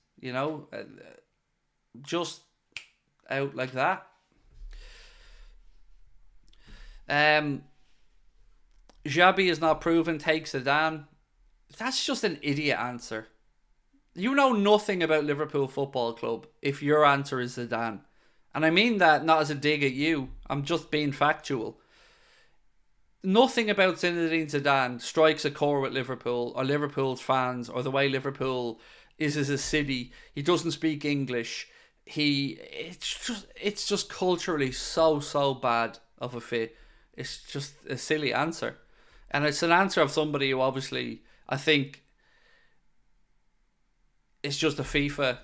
just out like that. Xabi is not proven, takes Zidane. That's just an idiot answer. You know nothing about Liverpool Football Club if your answer is Zidane. And I mean that not as a dig at you. I'm just being factual. Nothing about Zinedine Zidane strikes a chord with Liverpool or Liverpool's fans or the way Liverpool is as a city. He doesn't speak English. It's just culturally so bad of a fit. It's just a silly answer. And it's an answer of somebody who obviously, I think, it's just a FIFA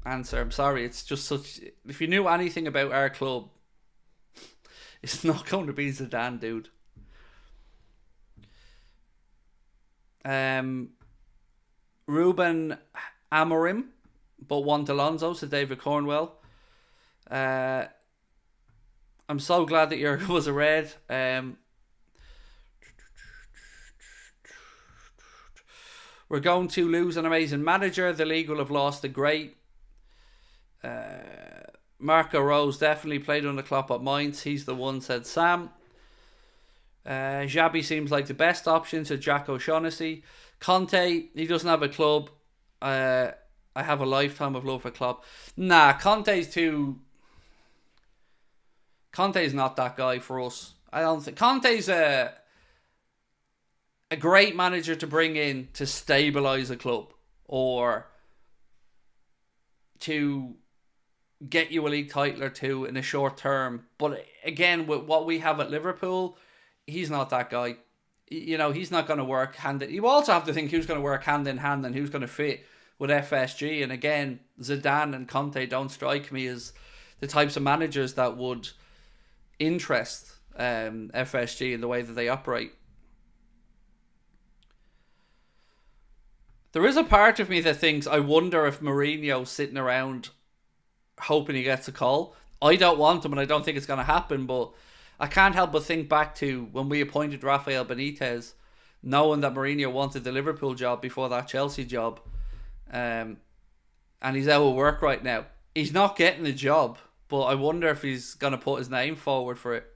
answer. I'm sorry. It's just such... If you knew anything about our club, it's not going to be Zidane, dude. Ruben Amorim, but want Alonso, said David Cornwell. I'm so glad that your was a red. We're going to lose an amazing manager. The league will have lost a great. Marco Rose definitely played under Klopp at Mainz. He's the one, said Sam. Xabi seems like the best option, said Jack O'Shaughnessy. Conte, he doesn't have a club. I have a lifetime of love for Klopp. Nah, Conte's not that guy for us. I don't think Conte's a great manager to bring in to stabilise a club or to get you a league title or two in a short term. But again, with what we have at Liverpool, he's not that guy. He's not going to work you also have to think who's going to work hand in hand and who's going to fit with FSG. And again, Zidane and Conte don't strike me as the types of managers that would interest FSG in the way that they operate. There is a part of me that thinks, I wonder if Mourinho's sitting around hoping he gets a call. I don't want him and I don't think it's going to happen, but I can't help but think back to when we appointed Rafael Benitez, knowing that Mourinho wanted the Liverpool job before that Chelsea job. And he's out of work right now. He's not getting the job, but I wonder if he's going to put his name forward for it.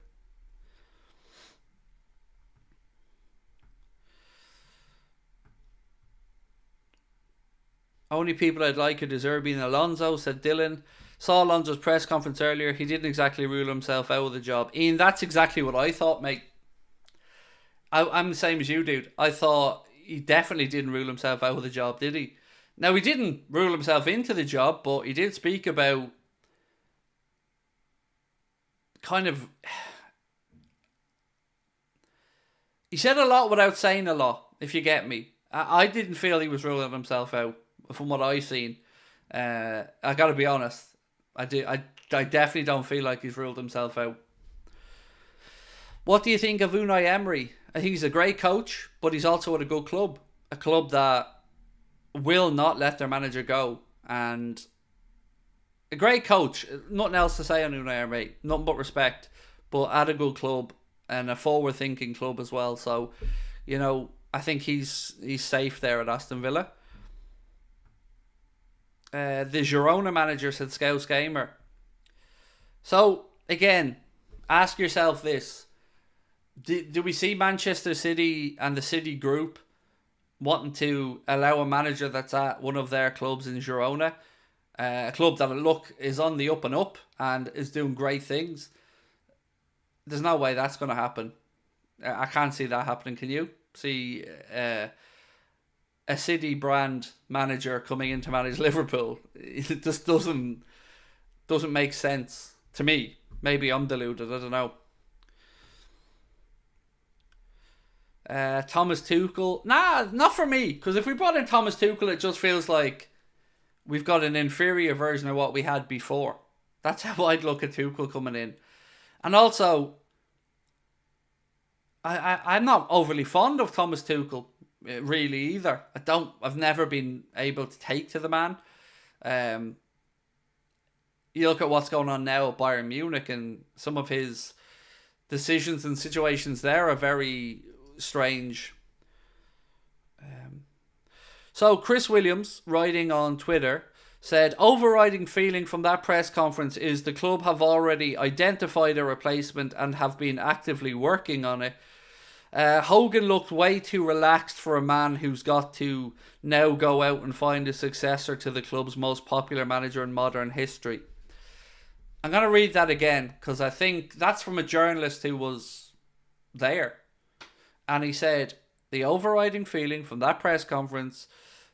Only people I'd like are Deserbi and Alonso, said Dylan. Saw Alonso's press conference earlier. He didn't exactly rule himself out of the job. Ian, that's exactly what I thought, mate. I'm the same as you, dude. I thought he definitely didn't rule himself out of the job, did he? Now, he didn't rule himself into the job, but he did speak about kind of... He said a lot without saying a lot, if you get me. I didn't feel he was ruling himself out from what I've seen. I got to be honest. I definitely don't feel like he's ruled himself out. What do you think of Unai Emery? I think he's a great coach, but he's also at a good club. A club that will not let their manager go. And a great coach. Nothing else to say on Unai Emery. Nothing but respect. But at a good club and a forward-thinking club as well. So, I think he's safe there at Aston Villa. The Girona manager, said Scouse Gamer. So, again, ask yourself this. Do we see Manchester City and the City group wanting to allow a manager that's at one of their clubs in Girona? A club that, is on the up and up and is doing great things. There's no way that's going to happen. I can't see that happening. Can you? See a City brand manager coming in to manage Liverpool? It just doesn't make sense to me. Maybe I'm deluded. I don't know. Thomas Tuchel. Nah, not for me. Because if we brought in Thomas Tuchel, it just feels like we've got an inferior version of what we had before. That's how I'd look at Tuchel coming in. And also, I'm not overly fond of Thomas Tuchel, really, either. I've never been able to take to the man. You look at what's going on now at Bayern Munich and some of his decisions and situations there are very strange. So Chris Williams, writing on Twitter, said, overriding feeling from that press conference is the club have already identified a replacement and have been actively working on it. Hogan looked way too relaxed for a man who's got to now go out and find a successor to the club's most popular manager in modern history. I'm going to read that again because I think that's from a journalist who was there. And he said, the overriding feeling from that press conference,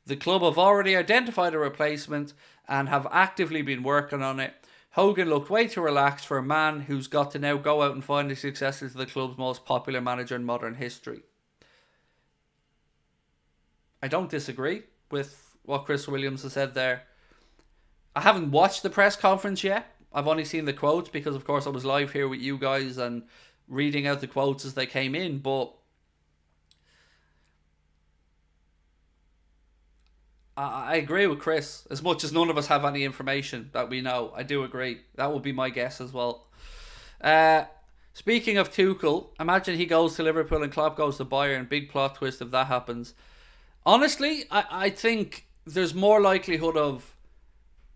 the club have already identified a replacement and have actively been working on it. Hogan looked way too relaxed for a man who's got to now go out and find a successor to the club's most popular manager in modern history. I don't disagree with what Chris Williams has said there. I haven't watched the press conference yet. I've only seen the quotes because, of course, I was live here with you guys and reading out the quotes as they came in, but I agree with Chris. As much as none of us have any information that we know, I do agree. That would be my guess as well. Speaking of Tuchel, imagine he goes to Liverpool and Klopp goes to Bayern. Big plot twist if that happens. Honestly, I think there's more likelihood of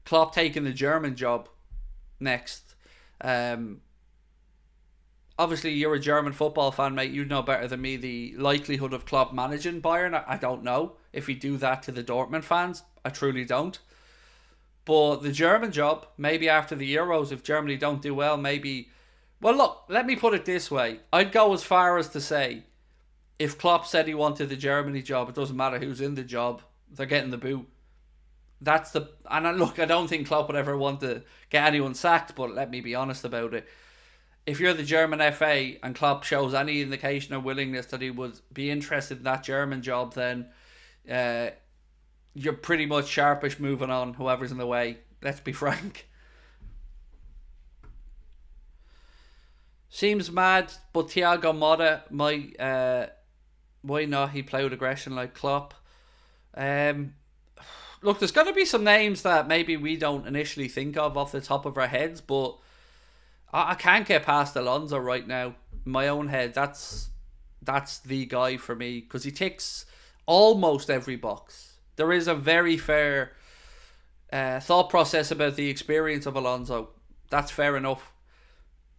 Klopp taking the German job next. Obviously, you're a German football fan, mate. You know better than me the likelihood of Klopp managing Bayern. I don't know if he'd do that to the Dortmund fans. I truly don't. But the German job, maybe after the Euros, if Germany don't do well, maybe... Well, look, let me put it this way. I'd go as far as to say, if Klopp said he wanted the Germany job, it doesn't matter who's in the job. They're getting the boot. That's the... And look, I don't think Klopp would ever want to get anyone sacked, but let me be honest about it. If you're the German FA and Klopp shows any indication of willingness that he would be interested in that German job, then you're pretty much sharpish moving on, whoever's in the way. Let's be frank. Seems mad, but Thiago Motta might... why not? He play with aggression like Klopp. Look, there's going to be some names that maybe we don't initially think of off the top of our heads, but I can't get past Alonso right now. In my own head, that's the guy for me because he ticks almost every box. There is a very fair thought process about the experience of Alonso. That's fair enough.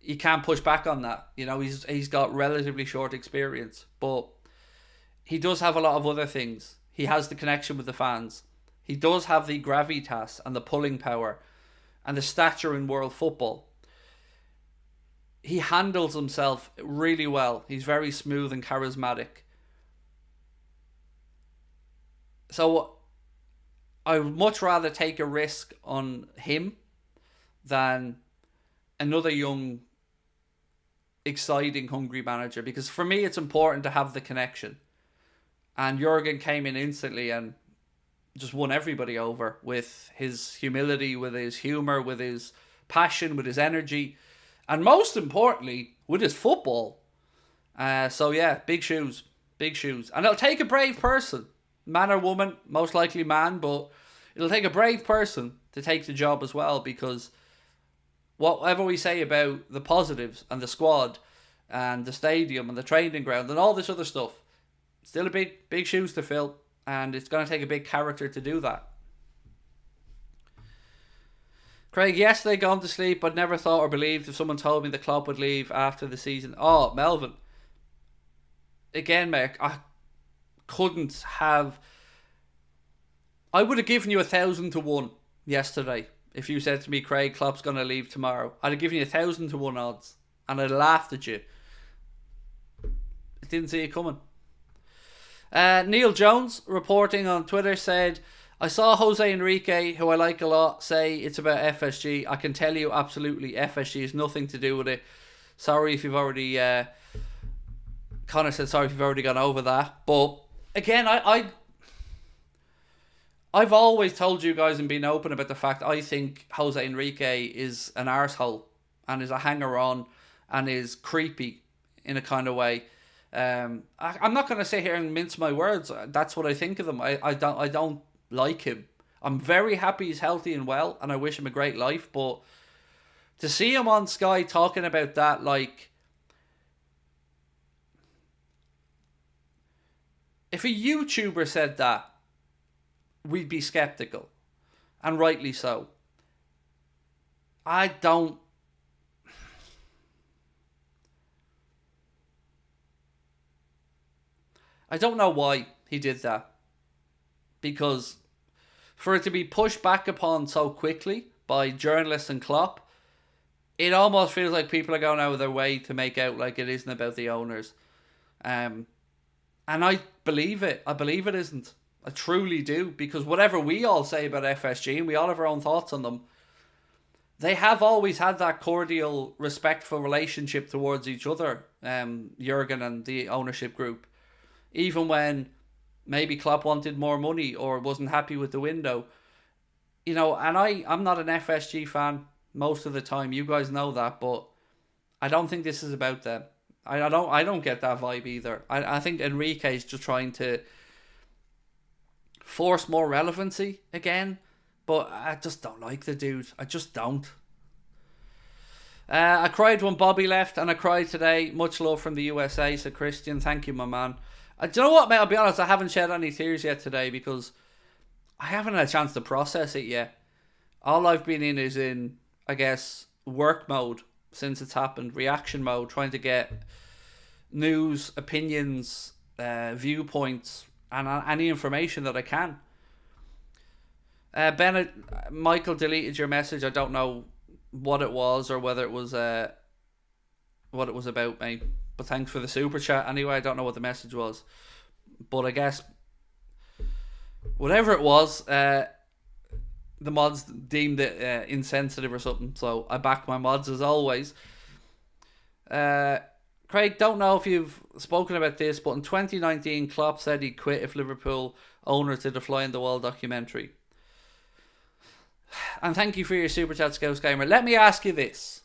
You can't push back on that. You know, he's got relatively short experience, but he does have a lot of other things. He has the connection with the fans. He does have the gravitas and the pulling power and the stature in world football. He handles himself really well. He's very smooth and charismatic. So I would much rather take a risk on him than another young, exciting, hungry manager. Because for me, it's important to have the connection. And Jurgen came in instantly and just won everybody over with his humility, with his humour, with his passion, with his energy. And most importantly, with his football. So yeah, big shoes. Big shoes. And it'll take a brave person. Man or woman, most likely man, but it'll take a brave person to take the job as well, because whatever we say about the positives and the squad and the stadium and the training ground and all this other stuff, still a big shoes to fill, and it's going to take a big character to do that. Craig, yesterday gone to sleep, but never thought or believed if someone told me the Klopp would leave after the season. Oh, Melvin. Again, mate, I couldn't have... I would have given you 1,000 to 1 yesterday if you said to me, Craig, Klopp's going to leave tomorrow. I'd have given you 1,000 to 1 odds, and I'd have laughed at you. I didn't see it coming. Neil Jones, reporting on Twitter, said... I saw Jose Enrique, who I like a lot, say it's about FSG. I can tell you absolutely FSG has nothing to do with it. Sorry if you've already... Connor said sorry if you've already gone over that. But again, I've always told you guys and been open about the fact I think Jose Enrique is an arsehole and is a hanger-on and is creepy in a kind of way. I'm not going to sit here and mince my words. That's what I think of him. I don't like him. I'm very happy he's healthy and well, and I wish him a great life, but to see him on Sky talking about that, like If a YouTuber said that, we'd be skeptical, and rightly so. I don't know why he did that, because for it to be pushed back upon so quickly by journalists and Klopp, it almost feels like people are going out of their way to make out like it isn't about the owners. And I believe it. I believe it isn't. I truly do, because whatever we all say about FSG, and we all have our own thoughts on them, they have always had that cordial, respectful relationship towards each other, Jurgen and the ownership group. Even when maybe Klopp wanted more money or wasn't happy with the window. And I'm not an FSG fan most of the time. You guys know that, but I don't think this is about them. I don't get that vibe either. I think Enrique is just trying to force more relevancy again, but I just don't like the dude. I just don't. I cried when Bobby left, and I cried today. Much love from the USA, said Christian. Thank you, my man. Do you know what, mate? I'll be honest, I haven't shed any tears yet today because I haven't had a chance to process it yet. All I've been in is in, I guess, work mode since it's happened, reaction mode, trying to get news, opinions, viewpoints, and any information that I can. Bennett, Michael deleted your message. I don't know what it was or whether it was what it was about, mate. But thanks for the super chat. Anyway, I don't know what the message was, but I guess whatever it was, the mods deemed it insensitive or something. So I back my mods as always. Craig, don't know if you've spoken about this, but in 2019, Klopp said he'd quit if Liverpool owners did a fly in the wall documentary. And thank you for your super chat, Scouts Gamer. Let me ask you this,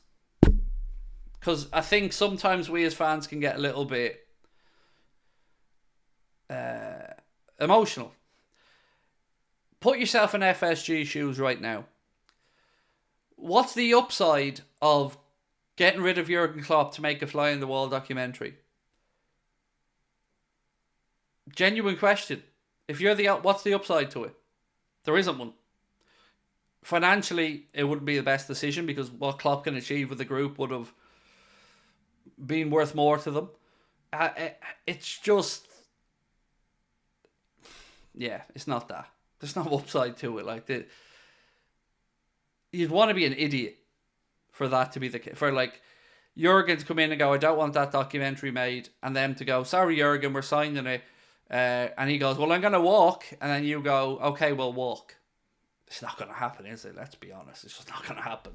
because I think sometimes we as fans can get a little bit emotional. Put yourself in FSG shoes right now. What's the upside of getting rid of Jurgen Klopp to make a fly in the wall documentary? Genuine question. If you're what's the upside to it? There isn't one. Financially, it wouldn't be the best decision because what Klopp can achieve with the group would have been worth more to them. It's just, yeah, it's not that. There's no upside to it. Like, you'd want to be an idiot for that to be the case. For like Jurgen to come in and go, I don't want that documentary made, and them to go, sorry Jurgen, we're signing it, and he goes, well, I'm going to walk, and then you go, okay, we'll walk. It's not going to happen, is it? Let's be honest. It's just not going to happen.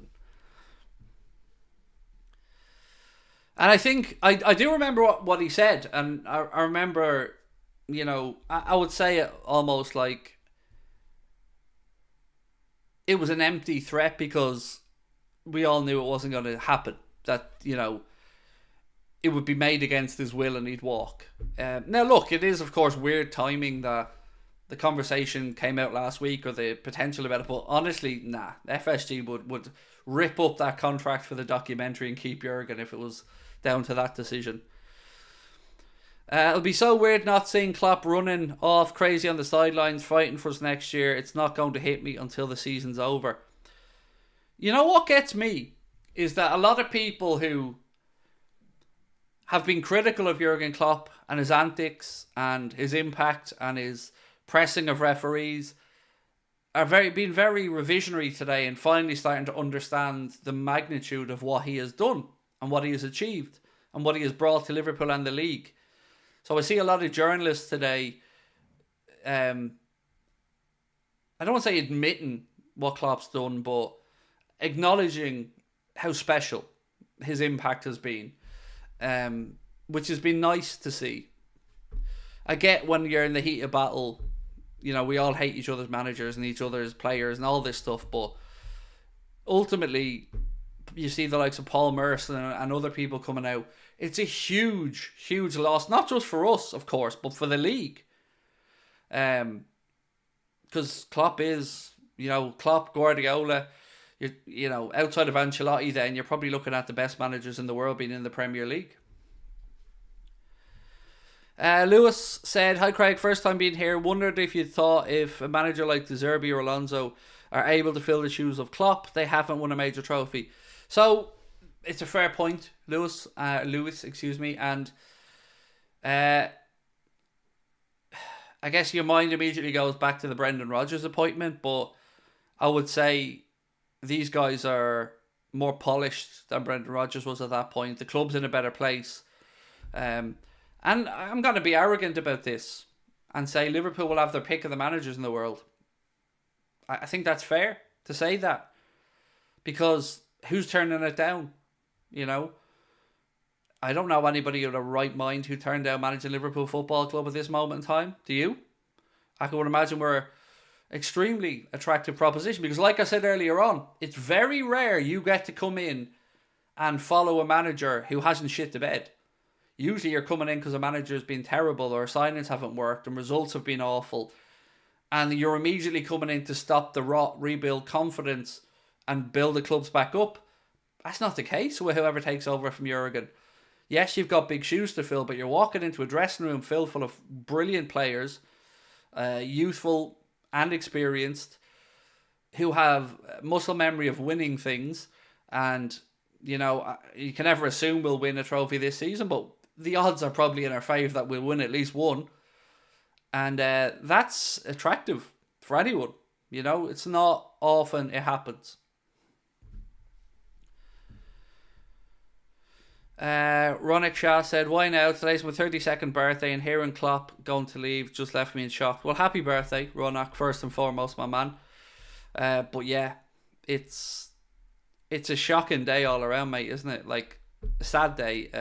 And I think, I do remember what he said, and I remember, I would say it almost like it was an empty threat because we all knew it wasn't going to happen. That, it would be made against his will and he'd walk. Now, look, it is, of course, weird timing that the conversation came out last week or the potential about it, but honestly, nah. FSG would rip up that contract for the documentary and keep Jurgen if it was down to that decision. It'll be so weird not seeing Klopp running off crazy on the sidelines, fighting for us next year. It's not going to hit me until the season's over. You know what gets me is that a lot of people who have been critical of Jurgen Klopp and his antics and his impact and his pressing of referees are being very revisionary today and finally starting to understand the magnitude of what he has done and what he has achieved and what he has brought to Liverpool and the league. So I see a lot of journalists today, I don't want to say admitting what Klopp's done, but acknowledging how special his impact has been, which has been nice to see. I get when you're in the heat of battle, we all hate each other's managers and each other's players and all this stuff, but ultimately you see the likes of Paul Merson and other people coming out. It's a huge, huge loss, not just for us, of course, but for the league. Because Klopp is, Klopp, Guardiola, outside of Ancelotti, then you're probably looking at the best managers in the world being in the Premier League. Lewis said, "Hi Craig, first time being here. Wondered if you thought if a manager like De Zerbi or Alonso are able to fill the shoes of Klopp. They haven't won a major trophy." So it's a fair point, Lewis. Excuse me, and I guess your mind immediately goes back to the Brendan Rodgers appointment, but I would say these guys are more polished than Brendan Rodgers was at that point. The club's in a better place. And I'm going to be arrogant about this and say Liverpool will have their pick of the managers in the world. I think that's fair to say that. Because who's turning it down? You know? I don't know anybody with a right mind who turned down managing Liverpool Football Club at this moment in time. Do you? I can imagine we're extremely attractive proposition because like I said earlier on, it's very rare you get to come in and follow a manager who hasn't shit the bed. Usually you're coming in because a manager's been terrible or signings haven't worked and results have been awful, and you're immediately coming in to stop the rot, rebuild confidence and build the clubs back up. That's not the case with whoever takes over from Jurgen. Yes, you've got big shoes to fill, but you're walking into a dressing room filled full of brilliant players, youthful and experienced, who have muscle memory of winning things. And, you know, you can never assume we'll win a trophy this season, but the odds are probably in our favour that we'll win at least one. And that's attractive for anyone. You know, it's not often it happens. Ronik Shah said, "Why now? Today's my 32nd birthday and hearing Klopp going to leave just left me in shock." Well, happy birthday, Ronak, first and foremost, my man. But yeah, it's a shocking day all around, mate, isn't it? Like, a sad day.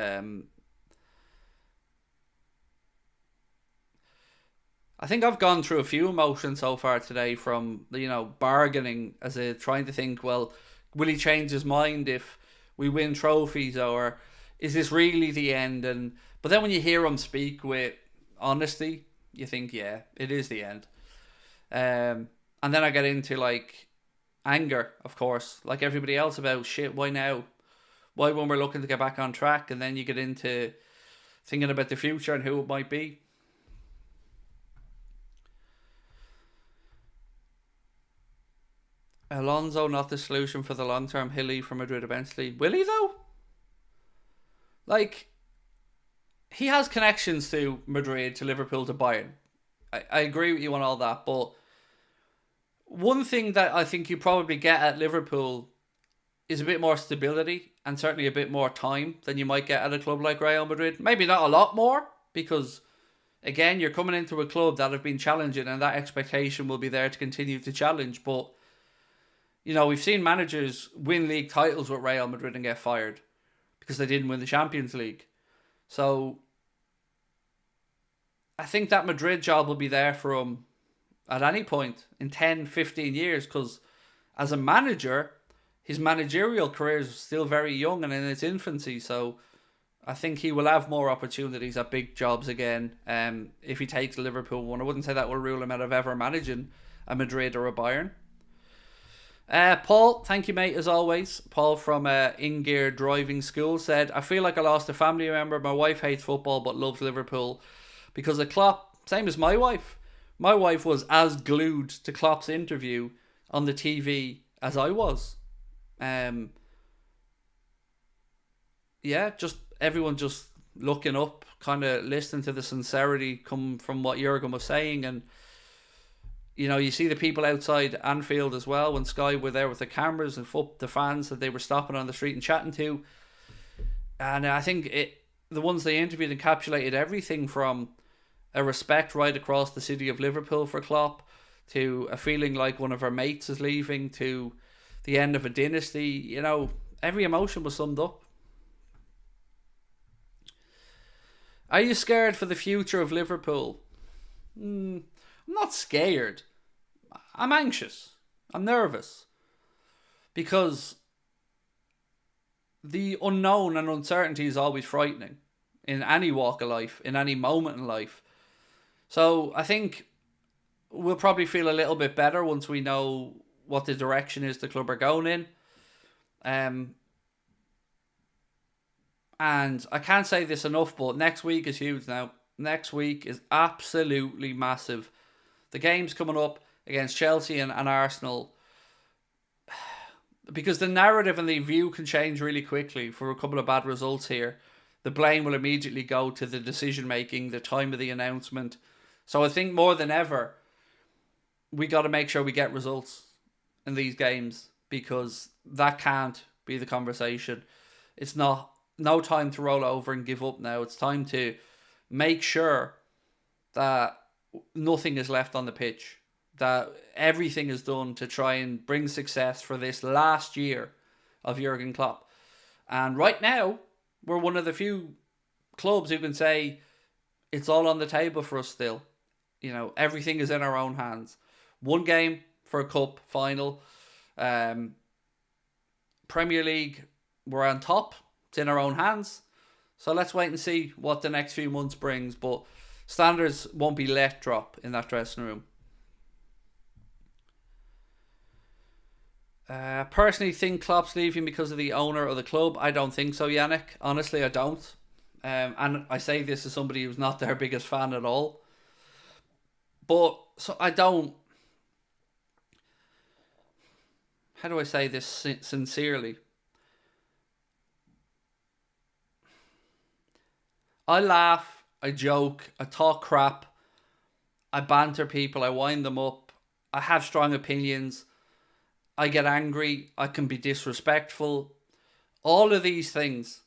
I think I've gone through a few emotions so far today, from, you know, bargaining as a trying to think, well, will he change his mind if we win trophies, or is this really the end? But then when you hear him speak with honesty, you think, yeah, it is the end. And then I get into like anger, of course, like everybody else, about shit. Why now? Why when we're looking to get back on track? And then you get into thinking about the future and who it might be. Alonso not the solution for the long term. He'll leave for Madrid eventually. Will he though? Like, he has connections to Madrid, to Liverpool, to Bayern. I agree with you on all that, but one thing that I think you probably get at Liverpool is a bit more stability and certainly a bit more time than you might get at a club like Real Madrid. Maybe not a lot more, because again, you're coming into a club that have been challenging and that expectation will be there to continue to challenge. But, you know, we've seen managers win league titles with Real Madrid and get fired because they didn't win the Champions League. So I think that Madrid job will be there for him at any point in 10, 15 years, because as a manager, his managerial career is still very young and in its infancy. So I think he will have more opportunities at big jobs again if he takes the Liverpool one. I wouldn't say that will rule him out of ever managing a Madrid or a Bayern. Paul, thank you, mate, as always. Paul from In Gear Driving School said, "I feel like I lost a family member. My wife hates football but loves Liverpool because of Klopp." Same as my wife. My wife was as glued to Klopp's interview on the TV as I was. Yeah, just everyone just looking up, kind of listening to the sincerity come from what Jurgen was saying. And, you know, you see the people outside Anfield as well when Sky were there with the cameras and the fans that they were stopping on the street and chatting to. And I think the ones they interviewed encapsulated everything from a respect right across the city of Liverpool for Klopp, to a feeling like one of our mates is leaving, to the end of a dynasty. You know, every emotion was summed up. Are you scared for the future of Liverpool? I'm not scared. I'm anxious. I'm nervous. Because the unknown and uncertainty is always frightening in any walk of life, in any moment in life. So I think we'll probably feel a little bit better once we know what the direction is the club are going in. And I can't say this enough, but next week is huge now. next week is absolutely massive. The game's coming up against Chelsea and Arsenal, because the narrative and the view can change really quickly for a couple of bad results here. The blame will immediately go to the decision making, the time of the announcement. So I think more than ever, we got to make sure we get results in these games, because that can't be the conversation. It's no time to roll over and give up now. It's time to make sure that nothing is left on the pitch, that everything is done to try and bring success for this last year of Jurgen Klopp. And right now, we're one of the few clubs who can say it's all on the table for us still. You know, everything is in our own hands. One game for a cup final. Premier League, we're on top. It's in our own hands. So let's wait and see what the next few months brings. But standards won't be let drop in that dressing room. Personally think Klopp's leaving because of the owner of the club. I don't think so, Yannick. Honestly, I don't. And I say this as somebody who's not their biggest fan at all. But so I don't. How do I say this sincerely? I laugh, I joke, I talk crap, I banter people, I wind them up, I have strong opinions, I get angry, I can be disrespectful, all of these things.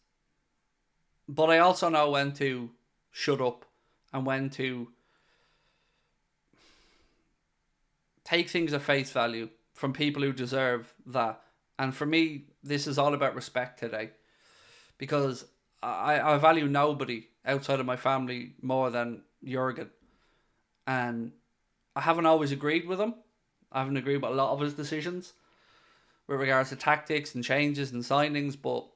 But I also know when to shut up and when to take things at face value from people who deserve that. And for me, this is all about respect today, because I value nobody outside of my family more than Jurgen. And I haven't always agreed with him. I haven't agreed with a lot of his decisions with regards to tactics and changes and signings, but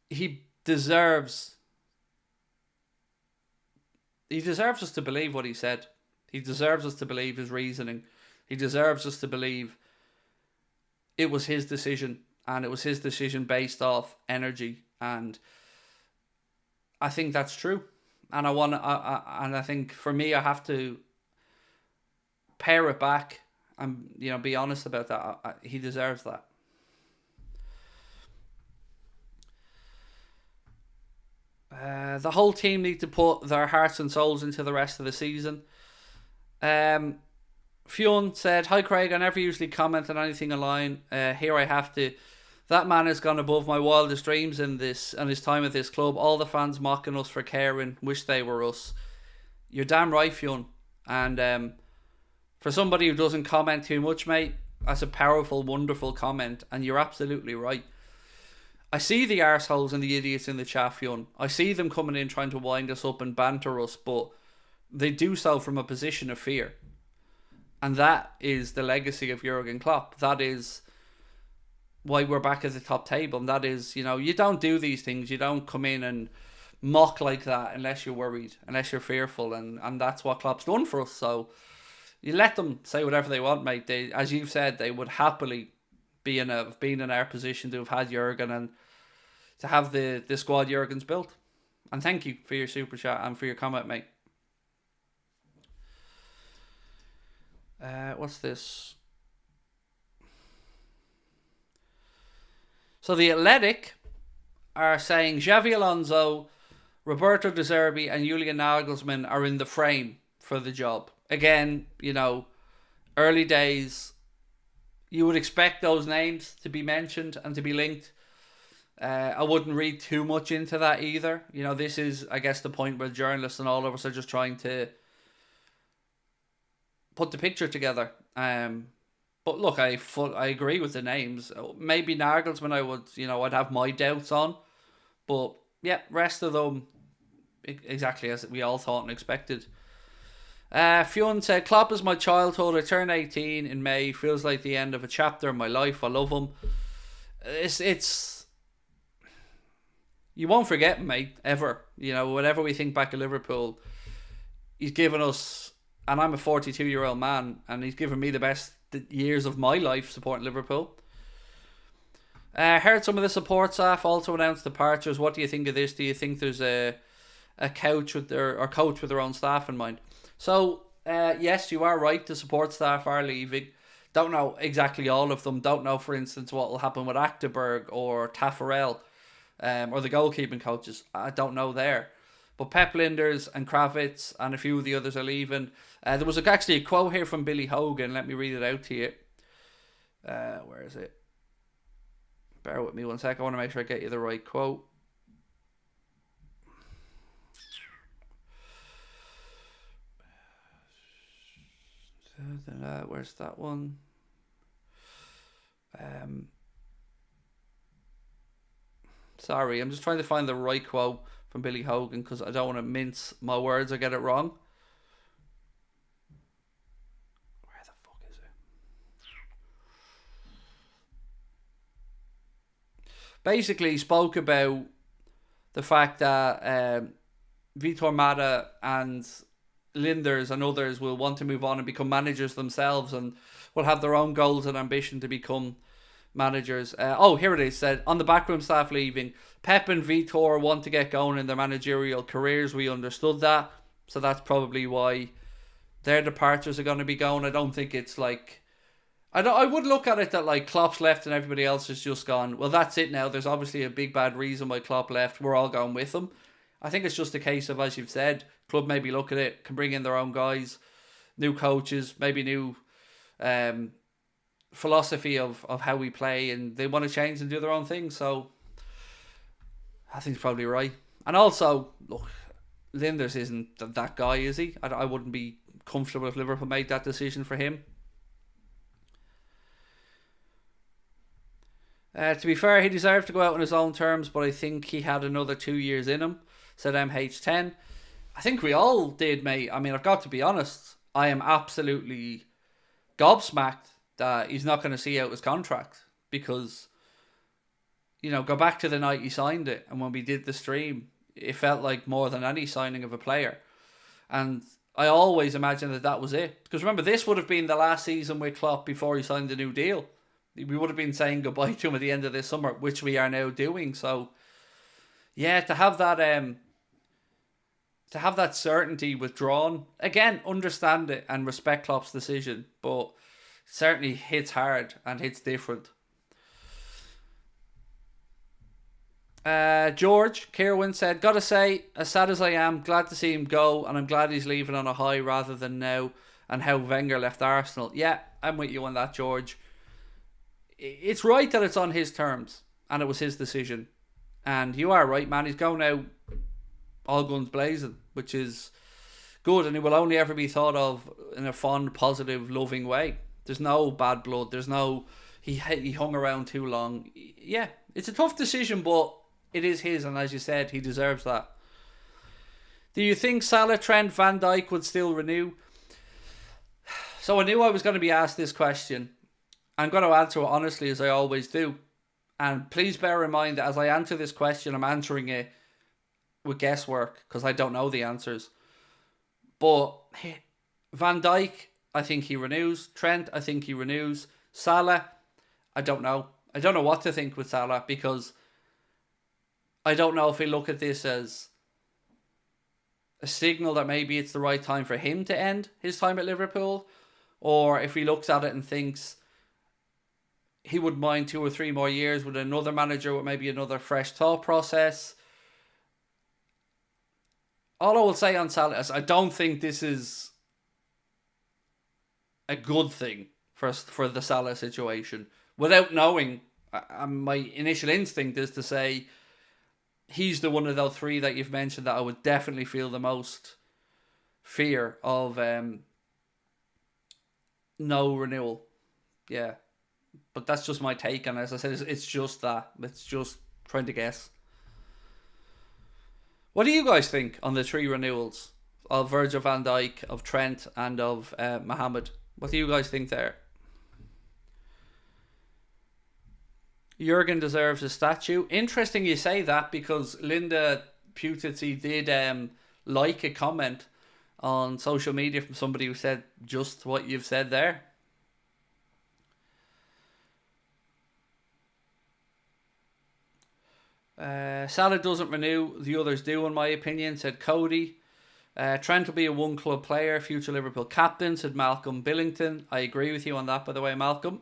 he deserves us to believe what he said. He deserves us to believe his reasoning. He deserves us to believe it was his decision, and it was his decision based off energy, and I think that's true. And I think for me, I have to pare it back and be honest about that. He deserves that. The whole team need to put their hearts and souls into the rest of the season. Fionn said, "Hi Craig, I never usually comment on anything online. Here I have to. That man has gone above my wildest dreams in this and his time at this club. All the fans mocking us for caring. Wish they were us." You're damn right, Fionn. And for somebody who doesn't comment too much, mate, that's a powerful, wonderful comment. And you're absolutely right. I see the arseholes and the idiots in the chat, Fionn. I see them coming in trying to wind us up and banter us, but they do so from a position of fear. And that is the legacy of Jurgen Klopp. That is why we're back at the top table. And that is, you don't do these things. You don't come in and mock like that unless you're worried, unless you're fearful. And that's what Klopp's done for us. So you let them say whatever they want, mate. They, as you've said, they would happily be in our position to have had Jurgen and to have the squad Jurgen's built. And thank you for your super chat and for your comment, mate. What's this? So the Athletic are saying Xavi Alonso, Roberto De Zerbi and Julian Nagelsmann are in the frame for the job. Again, early days, you would expect those names to be mentioned and to be linked. I wouldn't read too much into that either. This is, I guess, the point where journalists and all of us are just trying to put the picture together. But look, I agree with the names. Maybe Nagelsmann I'd have my doubts on. But yeah, rest of them, exactly as we all thought and expected. Fionn said, Klopp is my childhood. I turned 18 in May. Feels like the end of a chapter in my life. I love him. It's you won't forget him, mate, ever. Whenever we think back to Liverpool, he's given us, and I'm a 42-year-old man, and he's given me the best years of my life supporting Liverpool. Heard some of the support staff also announce departures. What do you think of this? Do you think there's a a coach with their own staff in mind. So yes, you are right. The support staff are leaving. Don't know exactly all of them. Don't know, for instance, what will happen with Achterberg or Taffarel, or the goalkeeping coaches. I don't know there. But Pep Linders and Kravitz and a few of the others are leaving. There was actually a quote here from Billy Hogan. Let me read it out to you. Where is it? Bear with me one sec. I want to make sure I get you the right quote. Where's that one? Sorry, I'm just trying to find the right quote from Billy Hogan because I don't want to mince my words or get it wrong. Where the fuck is it? Basically, he spoke about the fact that Vitor Mata and Linders and others will want to move on and become managers themselves and will have their own goals and ambition to become managers. Here it is. Said on the backroom staff leaving, Pep and Vitor want to get going in their managerial careers. We understood that, so that's probably why their departures are going to be going. I don't think it's like I would look at it that like Klopp's left and everybody else has just gone. Well, that's it now. There's obviously a big bad reason why Klopp left. We're all going with him. I think it's just a case of, as you've said, club maybe look at it, can bring in their own guys, new coaches, maybe new philosophy of how we play, and they want to change and do their own thing. So I think it's probably right. And also, look, Linders isn't that guy, is he? I wouldn't be comfortable if Liverpool made that decision for him. To be fair, he deserved to go out on his own terms, but I think he had another 2 years in him, said MH10. I think we all did, mate. I mean, I've got to be honest. I am absolutely gobsmacked that he's not going to see out his contract because, you know, go back to the night he signed it, and when we did the stream, it felt like more than any signing of a player. And I always imagined that was it. Because remember, this would have been the last season with Klopp before he signed the new deal. We would have been saying goodbye to him at the end of this summer, which we are now doing. So, yeah, to have that certainty withdrawn, again, understand it and respect Klopp's decision, but certainly hits hard and hits different. George Kirwan said, gotta say, as sad as I am, glad to see him go, and I'm glad he's leaving on a high rather than now, and how Wenger left Arsenal. Yeah, I'm with you on that, George. It's right that it's on his terms, and it was his decision. And you are right, man. He's going out all guns blazing, which is good, and he will only ever be thought of in a fond, positive, loving way. There's no bad blood. There's no he hung around too long. Yeah, it's a tough decision, but it is his, and as you said, he deserves that. Do you think Salah, Trent, Van Dijk would still renew? So I knew I was going to be asked this question. I'm going to answer it honestly, as I always do. And please bear in mind that as I answer this question, I'm answering it with guesswork because I don't know the answers. But Van Dijk, I think he renews. Trent, I think he renews. Salah, I don't know. I don't know what to think with Salah because I don't know if we look at this as a signal that maybe it's the right time for him to end his time at Liverpool, or if he looks at it and thinks he would mind 2 or 3 more years with another manager with maybe another fresh thought process. All I will say on Salah is I don't think this is a good thing for the Salah situation. Without knowing, my initial instinct is to say he's the one of those 3 that you've mentioned that I would definitely feel the most fear of no renewal. Yeah. But that's just my take, and as I said, it's just that. It's just trying to guess. What do you guys think on the 3 renewals of Virgil van Dijk, of Trent, and of Mohamed? What do you guys think there? Jurgen deserves a statue. Interesting you say that because Linda Putitzi did like a comment on social media from somebody who said just what you've said there. Salah doesn't renew, the others do in my opinion, said Cody. Trent will be a one club player, future Liverpool captain, said Malcolm Billington. I agree with you on that, by the way, Malcolm.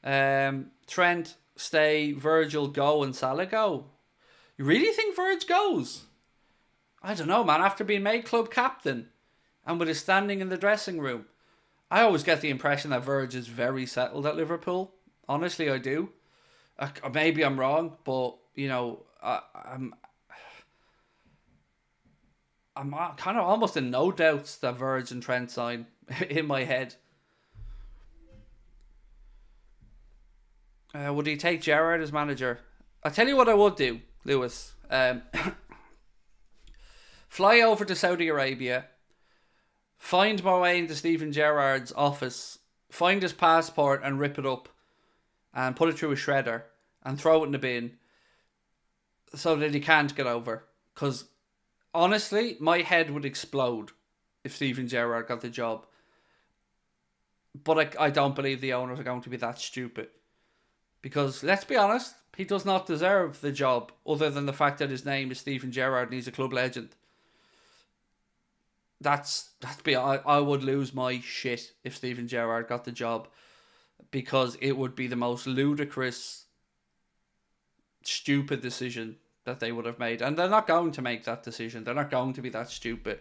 Trent stay, Virgil go, and Salah go. You really think Virg goes? I don't know, man. After being made club captain and with his standing in the dressing room, I always get the impression that Virg is very settled at Liverpool. Honestly, I do. Maybe I'm wrong, but you know, I'm kind of almost in no doubts that Virg and Trent sign in my head. Would he take Gerrard as manager? I'll tell you what I would do, Lewis. Fly over to Saudi Arabia, find my way into Steven Gerrard's office, find his passport and rip it up and put it through a shredder and throw it in the bin so that he can't get over. Because honestly, my head would explode if Steven Gerrard got the job. But I don't believe the owners are going to be that stupid. Because, let's be honest, he does not deserve the job other than the fact that his name is Steven Gerrard and he's a club legend. I would lose my shit if Steven Gerrard got the job, because it would be the most ludicrous, stupid decision that they would have made. And they're not going to make that decision. They're not going to be that stupid.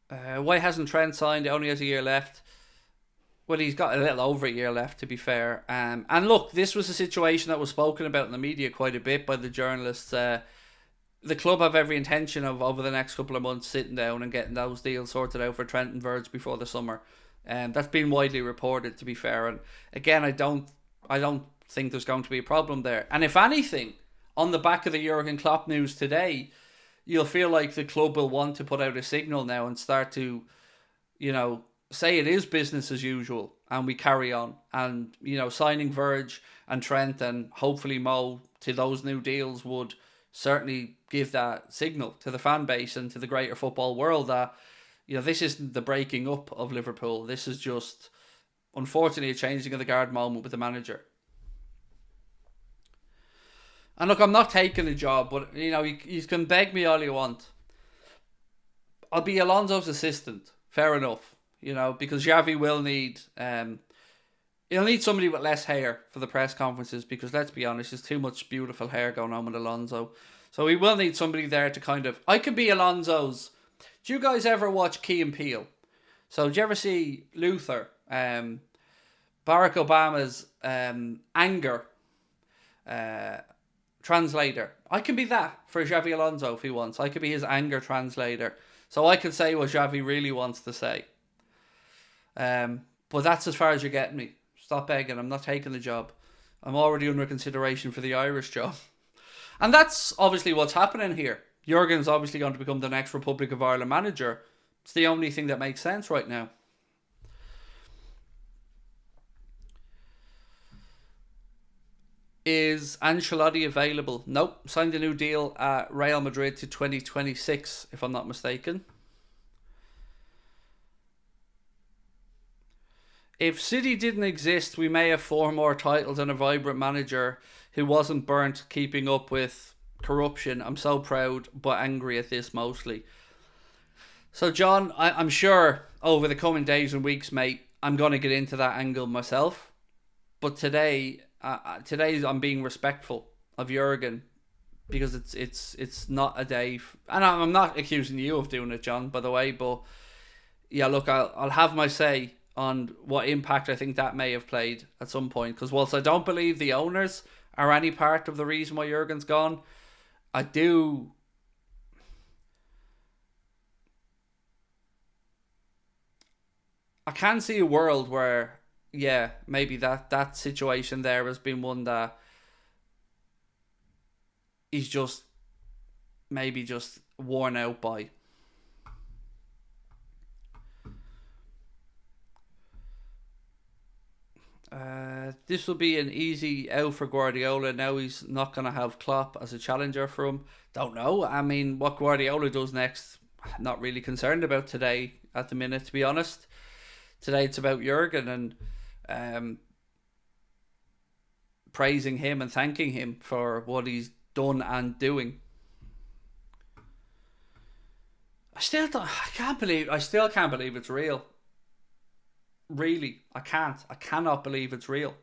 Why hasn't Trent signed? He only has a year left. Well, he's got a little over a year left, to be fair. And look, this was a situation that was spoken about in the media quite a bit by the journalists. The club have every intention of, over the next couple of months, sitting down and getting those deals sorted out for Trent and Virg before the summer. That's been widely reported, to be fair. And again, I don't think there's going to be a problem there. And if anything, on the back of the Jurgen Klopp news today, you'll feel like the club will want to put out a signal now and start to, you know, say it is business as usual and we carry on. And, you know, signing Virg and Trent and hopefully Mo to those new deals would certainly give that signal to the fan base and to the greater football world that, you know, this isn't the breaking up of Liverpool. This is just, unfortunately, a changing of the guard moment with the manager. And look, I'm not taking the job, but, you know, you can beg me all you want. I'll be Alonso's assistant. Fair enough. You know, because Xavi will need... he'll need somebody with less hair for the press conferences, because let's be honest, there's too much beautiful hair going on with Alonso. So he will need somebody there to kind of... I could be Alonso's... Do you guys ever watch Key and Peele? So do you ever see Luther, Barack Obama's anger translator? I can be that for Xavi Alonso if he wants. I could be his anger translator. So I can say what Xavi really wants to say. But that's as far as you're getting me. Stop begging. I'm not taking the job. I'm already under consideration for the Irish job. And that's obviously what's happening here. Jurgen's obviously going to become the next Republic of Ireland manager. It's the only thing that makes sense right now. Is Ancelotti available? Nope. Signed a new deal at Real Madrid to 2026, if I'm not mistaken. If City didn't exist, we may have 4 more titles and a vibrant manager who wasn't burnt keeping up with corruption. I'm so proud, but angry at this mostly. So, John, I'm sure over the coming days and weeks, mate, I'm going to get into that angle myself. But today I'm being respectful of Jurgen, because it's not a day. And I'm not accusing you of doing it, John, by the way. But yeah, look, I'll have my say on what impact I think that may have played at some point. Because whilst I don't believe the owners are any part of the reason why Jurgen's gone, I can see a world where, yeah, maybe that situation there has been one that he's just maybe just worn out by. This will be an easy out for Guardiola. Now he's not going to have Klopp as a challenger for him. Don't know. I mean, what Guardiola does next, I'm not really concerned about today at the minute, to be honest. Today it's about Jurgen, and praising him and thanking him for what he's done and doing. I still can't believe it's real. Really, I can't. I cannot believe it's real.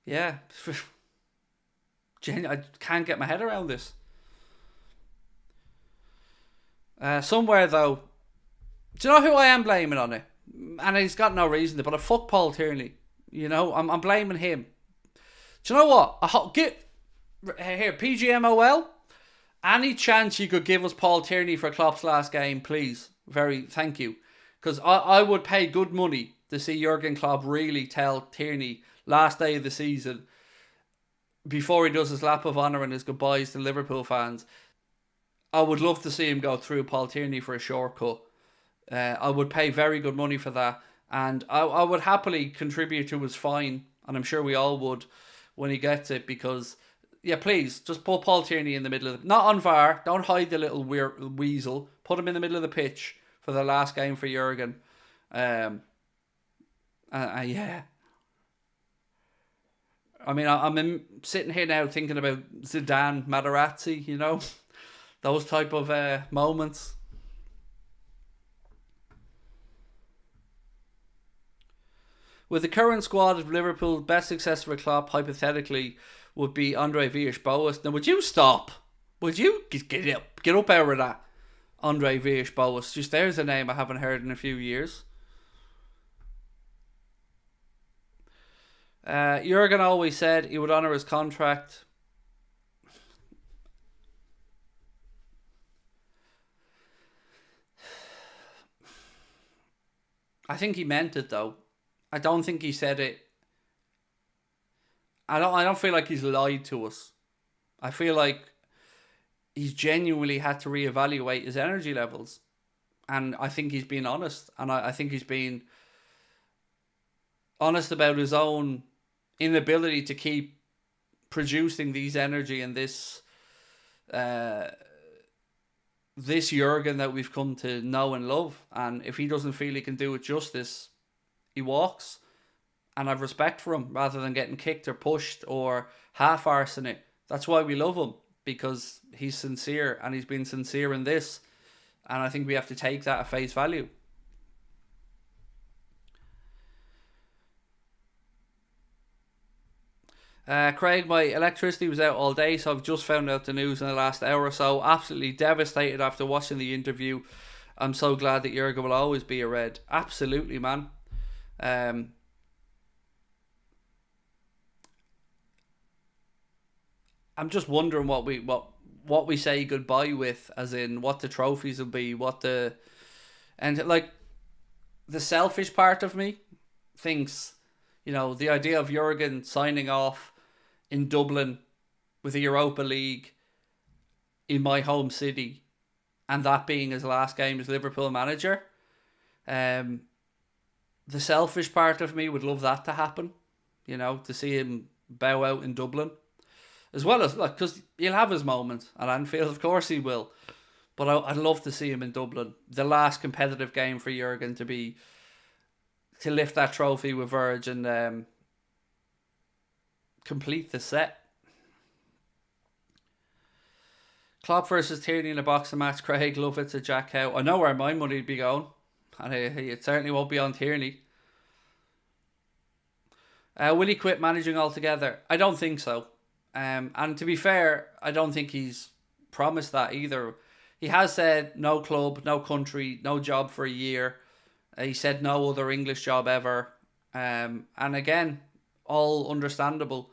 Yeah. I can't get my head around this. Somewhere though, do you know who I am blaming on it? And he's got no reason to, but I fuck Paul Tierney. You know, I'm blaming him. Do you know what? Get here, PGMOL. Any chance you could give us Paul Tierney for Klopp's last game, please? Thank you. Because I would pay good money to see Jurgen Klopp really tell Tierney last day of the season, before he does his lap of honour and his goodbyes to Liverpool fans. I would love to see him go through Paul Tierney for a shortcut. I would pay very good money for that. And I would happily contribute to his fine. And I'm sure we all would when he gets it. Because, yeah, please, just put Paul Tierney in the middle of not on VAR. Don't hide the little weasel. Put him in the middle of the pitch for the last game for Jurgen. Yeah. I mean, I'm sitting here now thinking about Zidane, Materazzi, you know, those type of moments. With the current squad of Liverpool, best successor for Klopp, hypothetically, would be Andre Villas-Boas. Now, would you stop? Would you get up out of that? Andre Villas-Boas. Just there's a name I haven't heard in a few years. Jurgen always said he would honour his contract. I think he meant it though. I don't think he said it. I don't feel like he's lied to us. I feel like he's genuinely had to reevaluate his energy levels. And I think he's been honest. And I think he's been honest about his own inability to keep producing these energy and this Jurgen that we've come to know and love. And if he doesn't feel he can do it justice, he walks. And I've respect for him rather than getting kicked or pushed or half-arsing it. That's why we love him, because he's sincere and he's been sincere in this. And I think we have to take that at face value. Craig, my electricity was out all day, so I've just found out the news in the last hour or so. Absolutely devastated after watching the interview. I'm so glad that Jurgen will always be a Red. Absolutely, man. I'm just wondering what we say goodbye with, as in what the trophies will be, and like the selfish part of me thinks, you know, the idea of Jurgen signing off in Dublin with the Europa League in my home city, and that being his last game as Liverpool manager. The selfish part of me would love that to happen, you know, to see him bow out in Dublin. As well as, like, because he'll have his moment at Anfield, of course he will. But I'd love to see him in Dublin. The last competitive game for Jurgen to lift that trophy with Verge and complete the set. Klopp versus Tierney in a boxing match. Craig, love it to Jack Howe. I know where my money would be going. And it certainly won't be on Tierney. Will he quit managing altogether? I don't think so. And to be fair, I don't think he's promised that either. He has said no club, no country, no job for a year. He said no other English job ever. And again, all understandable.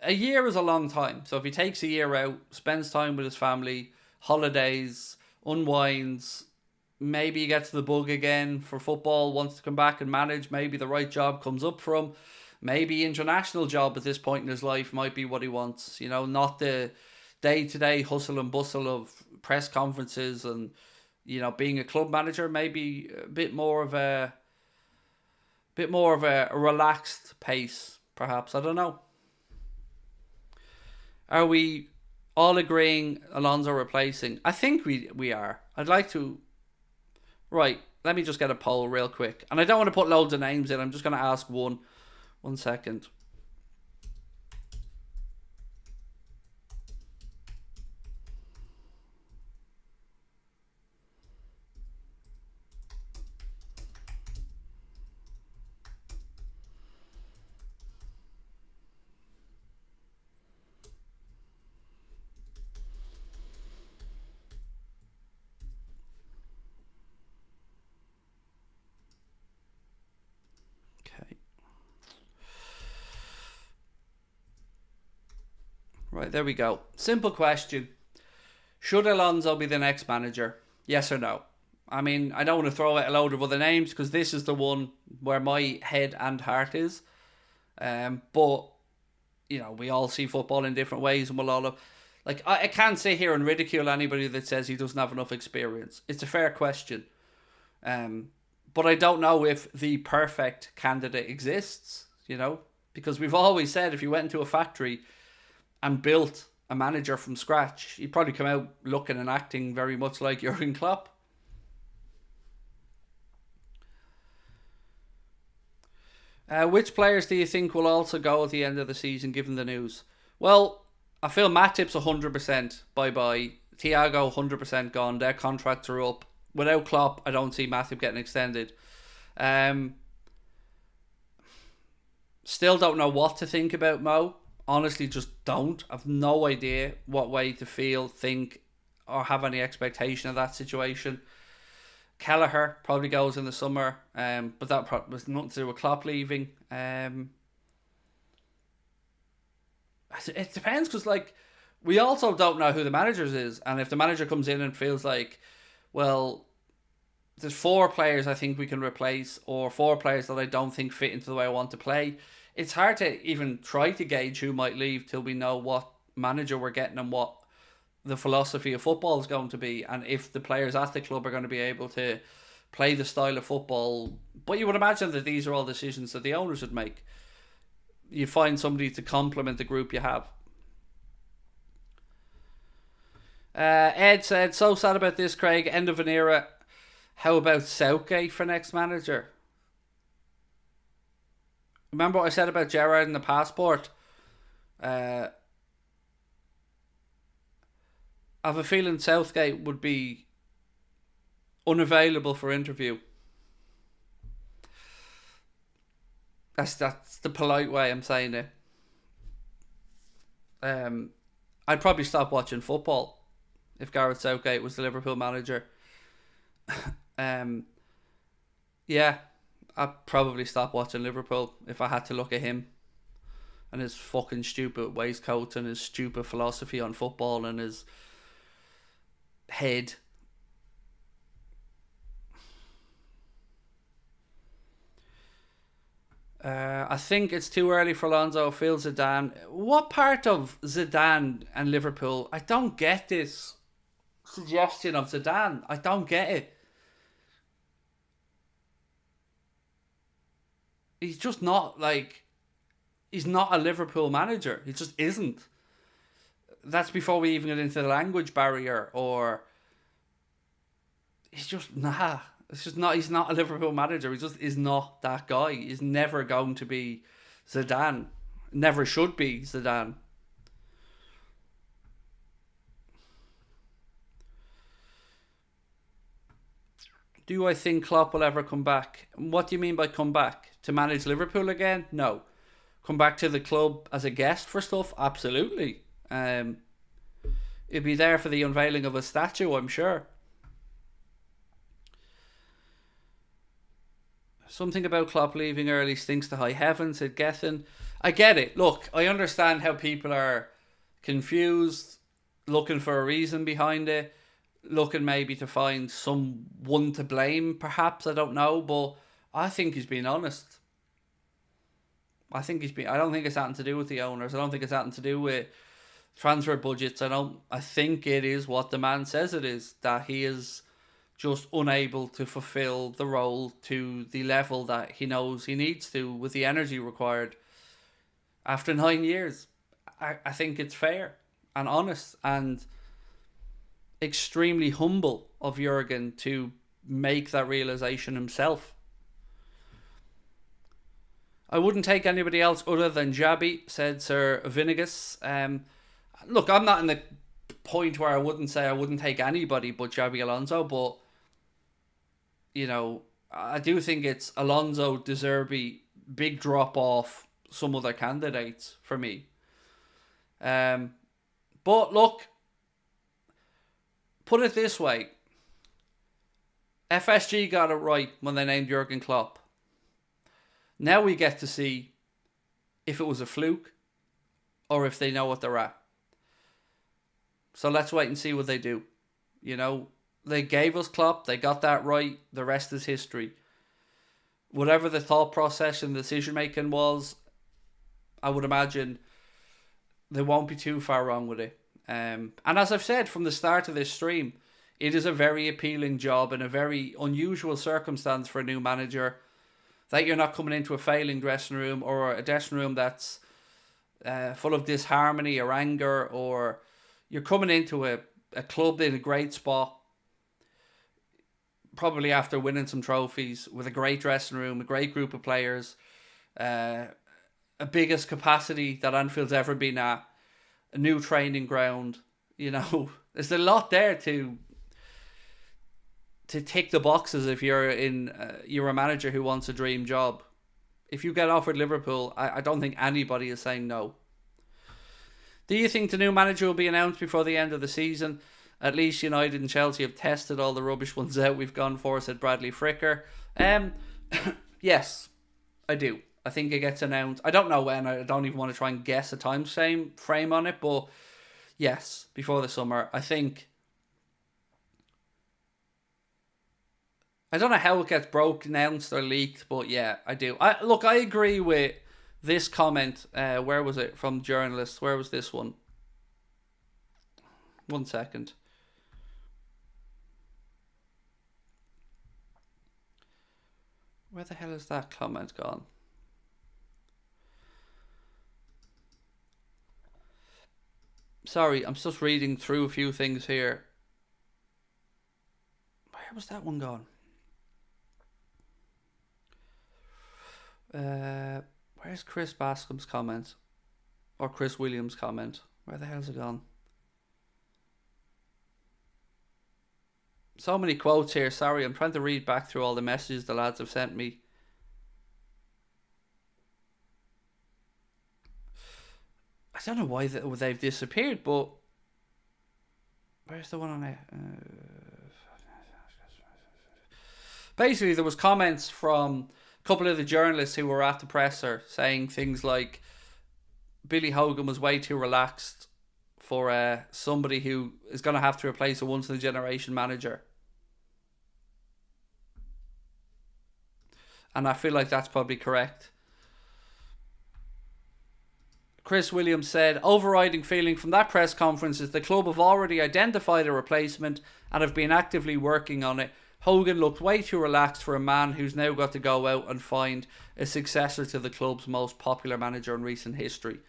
A year is a long time. So if he takes a year out, spends time with his family, holidays, unwinds, maybe he gets the bug again for football, wants to come back and manage, maybe the right job comes up for him. Maybe international job at this point in his life might be what he wants. You know, not the day-to-day hustle and bustle of press conferences and, you know, being a club manager. Maybe a bit more of a relaxed pace, perhaps. I don't know. Are we all agreeing Alonso replacing? I think we are. I'd like to Right, let me just get a poll real quick. And I don't want to put loads of names in. I'm just going to ask one. 1 second. Okay. Right, there we go. Simple question. Should Alonso be the next manager? Yes or no? I mean, I don't want to throw out a load of other names because this is the one where my head and heart is. But, we all see football in different ways and we'll all have... Like, I can't sit here and ridicule anybody that says he doesn't have enough experience. It's a fair question. But I don't know if the perfect candidate exists, because we've always said if you went into a factory and built a manager from scratch, he'd probably come out looking and acting very much like Jurgen Klopp. Which players do you think will also go at the end of the season, given the news? Well, I feel Matip's 100% bye-bye. Thiago 100% gone. Their contracts are up. Without Klopp, I don't see Matip getting extended. Still don't know what to think about Mo. Honestly, just don't. I've no idea what way to feel, think, or have any expectation of that situation. Kelleher probably goes in the summer, but that was nothing to do with Klopp leaving. It depends because, we also don't know who the manager is, and if the manager comes in and feels like, well, there's 4 players I think we can replace, or 4 players that I don't think fit into the way I want to play, it's hard to even try to gauge who might leave till we know what manager we're getting and what the philosophy of football is going to be, and if the players at the club are going to be able to play the style of football. But you would imagine that these are all decisions that the owners would make. You find somebody to complement the group you have. Ed said, so sad about this, Craig. End of an era. How about Southgate for next manager? Remember what I said about Gerrard and the passport? I have a feeling Southgate would be unavailable for interview. That's the polite way I'm saying it. I'd probably stop watching football if Gareth Southgate was the Liverpool manager. Yeah, I'd probably stop watching Liverpool if I had to look at him and his fucking stupid waistcoat and his stupid philosophy on football and his head. I think it's too early for Alonso. Phil Zidane. What part of Zidane and Liverpool? I don't get this suggestion of Zidane. I don't get it. He's just not he's not a Liverpool manager. He just isn't. That's before we even get into the language barrier, or he's just It's just not. He's not a Liverpool manager. He just is not that guy. He's never going to be Zidane. Never should be Zidane. Do I think Klopp will ever come back? What do you mean by come back? To manage Liverpool again? No. Come back to the club as a guest for stuff? Absolutely. He'd be there for the unveiling of a statue, I'm sure. Something about Klopp leaving early stinks to high heaven, said Gethin. I get it. Look, I understand how people are confused, looking for a reason behind it, looking maybe to find someone to blame, perhaps. I don't know, but I think he's been honest. I don't think it's nothing to do with the owners. I don't think it's nothing to do with transfer budgets. I think it is what the man says it is, that he is just unable to fulfill the role to the level that he knows he needs to with the energy required after 9 years. I think it's fair and honest and extremely humble of Jurgen to make that realization himself. I wouldn't take anybody else other than Xabi, said Sir Vinigus. Look, I'm not in the point where I wouldn't say I wouldn't take anybody but Xabi Alonso, but, you know, I do think it's Alonso, De Zerbi, big drop off some other candidates for me. But look, put it this way. FSG got it right when they named Jurgen Klopp. Now we get to see if it was a fluke or if they know what they're at. So let's wait and see what they do. You know, they gave us Klopp. They got that right. The rest is history. Whatever the thought process and decision making was, I would imagine they won't be too far wrong with it. And as I've said from the start of this stream, it is a very appealing job and a very unusual circumstance for a new manager, that you're not coming into a failing dressing room or a dressing room that's full of disharmony or anger, or you're coming into a club in a great spot, probably after winning some trophies, with a great dressing room, a great group of players, a biggest capacity that Anfield's ever been at, a new training ground. You know, there's a lot there to tick the boxes if you're you're a manager who wants a dream job. If you get offered Liverpool, I don't think anybody is saying no. Do you think the new manager will be announced before the end of the season? At least United and Chelsea have tested all the rubbish ones out we've gone for, said Bradley Fricker. Yes, I do. I think it gets announced. I don't know when. I don't even want to try and guess a time frame on it, but yes, before the summer. I don't know how it gets announced or leaked, but yeah, I do. I agree with this comment. Where was it from journalists? Where was this one? 1 second. Where the hell is that comment gone? Sorry, I'm just reading through a few things here. Where was that one gone? Where's Chris Bascom's comment? Or Chris Williams' comment? Where the hell's it gone? So many quotes here. Sorry, I'm trying to read back through all the messages the lads have sent me. I don't know why they've disappeared, but where's the one on it? Basically, there was comments from a couple of the journalists who were at the presser saying things like Billy Hogan was way too relaxed for somebody who is going to have to replace a once-in-a-generation manager. And I feel like that's probably correct. Chris Williams said, overriding feeling from that press conference is the club have already identified a replacement and have been actively working on it. Hogan looked way too relaxed for a man who's now got to go out and find a successor to the club's most popular manager in recent history.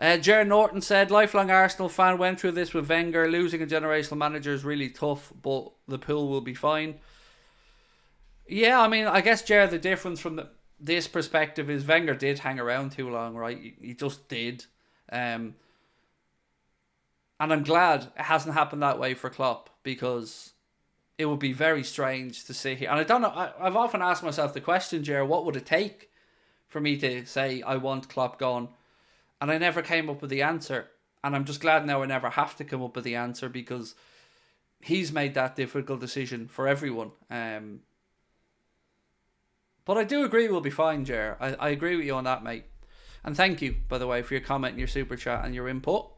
Jer Norton said, lifelong Arsenal fan, went through this with Wenger. Losing a generational manager is really tough, but the pool will be fine. Yeah, I mean, I guess, Jer, the difference from this perspective is Wenger did hang around too long, right? He just did. And I'm glad it hasn't happened that way for Klopp, because it would be very strange to sit here. And I don't know, I've often asked myself the question, Jer, what would it take for me to say I want Klopp gone? And I never came up with the answer. And I'm just glad now I never have to come up with the answer, because he's made that difficult decision for everyone. But I do agree we'll be fine, Jer. I agree with you on that, mate. And thank you, by the way, for your comment and your super chat and your input.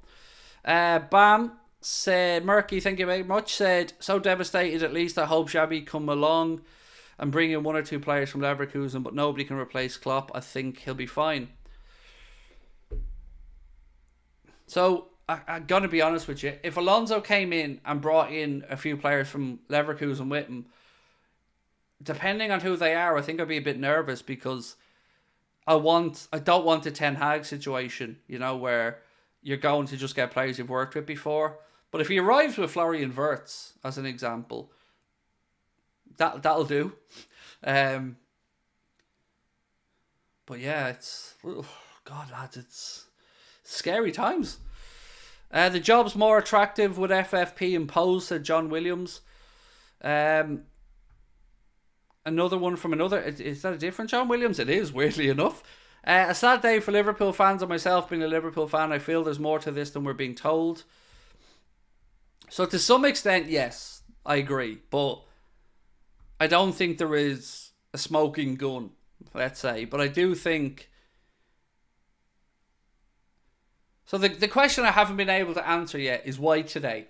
Bam said, Murky, thank you very much. Said, so devastated, at least I hope Xabi come along and bring in one or two players from Leverkusen, but nobody can replace Klopp. I think he'll be fine. So, I'm going to be honest with you. If Alonso came in and brought in a few players from Leverkusen with him, depending on who they are, I think I'd be a bit nervous, because I don't want a Ten Hag situation, you know, where you're going to just get players you've worked with before. But if he arrives with Florian Wirtz, as an example, that'll do. But yeah, it's God, lads, it's scary times. The job's more attractive with FFP imposed, said John Williams. Another one from another. Is that a different John Williams? It is, weirdly enough. A sad day for Liverpool fans and myself being a Liverpool fan. I feel there's more to this than we're being told. So to some extent, yes, I agree. But I don't think there is a smoking gun, let's say. But I do think... So the question I haven't been able to answer yet is why today?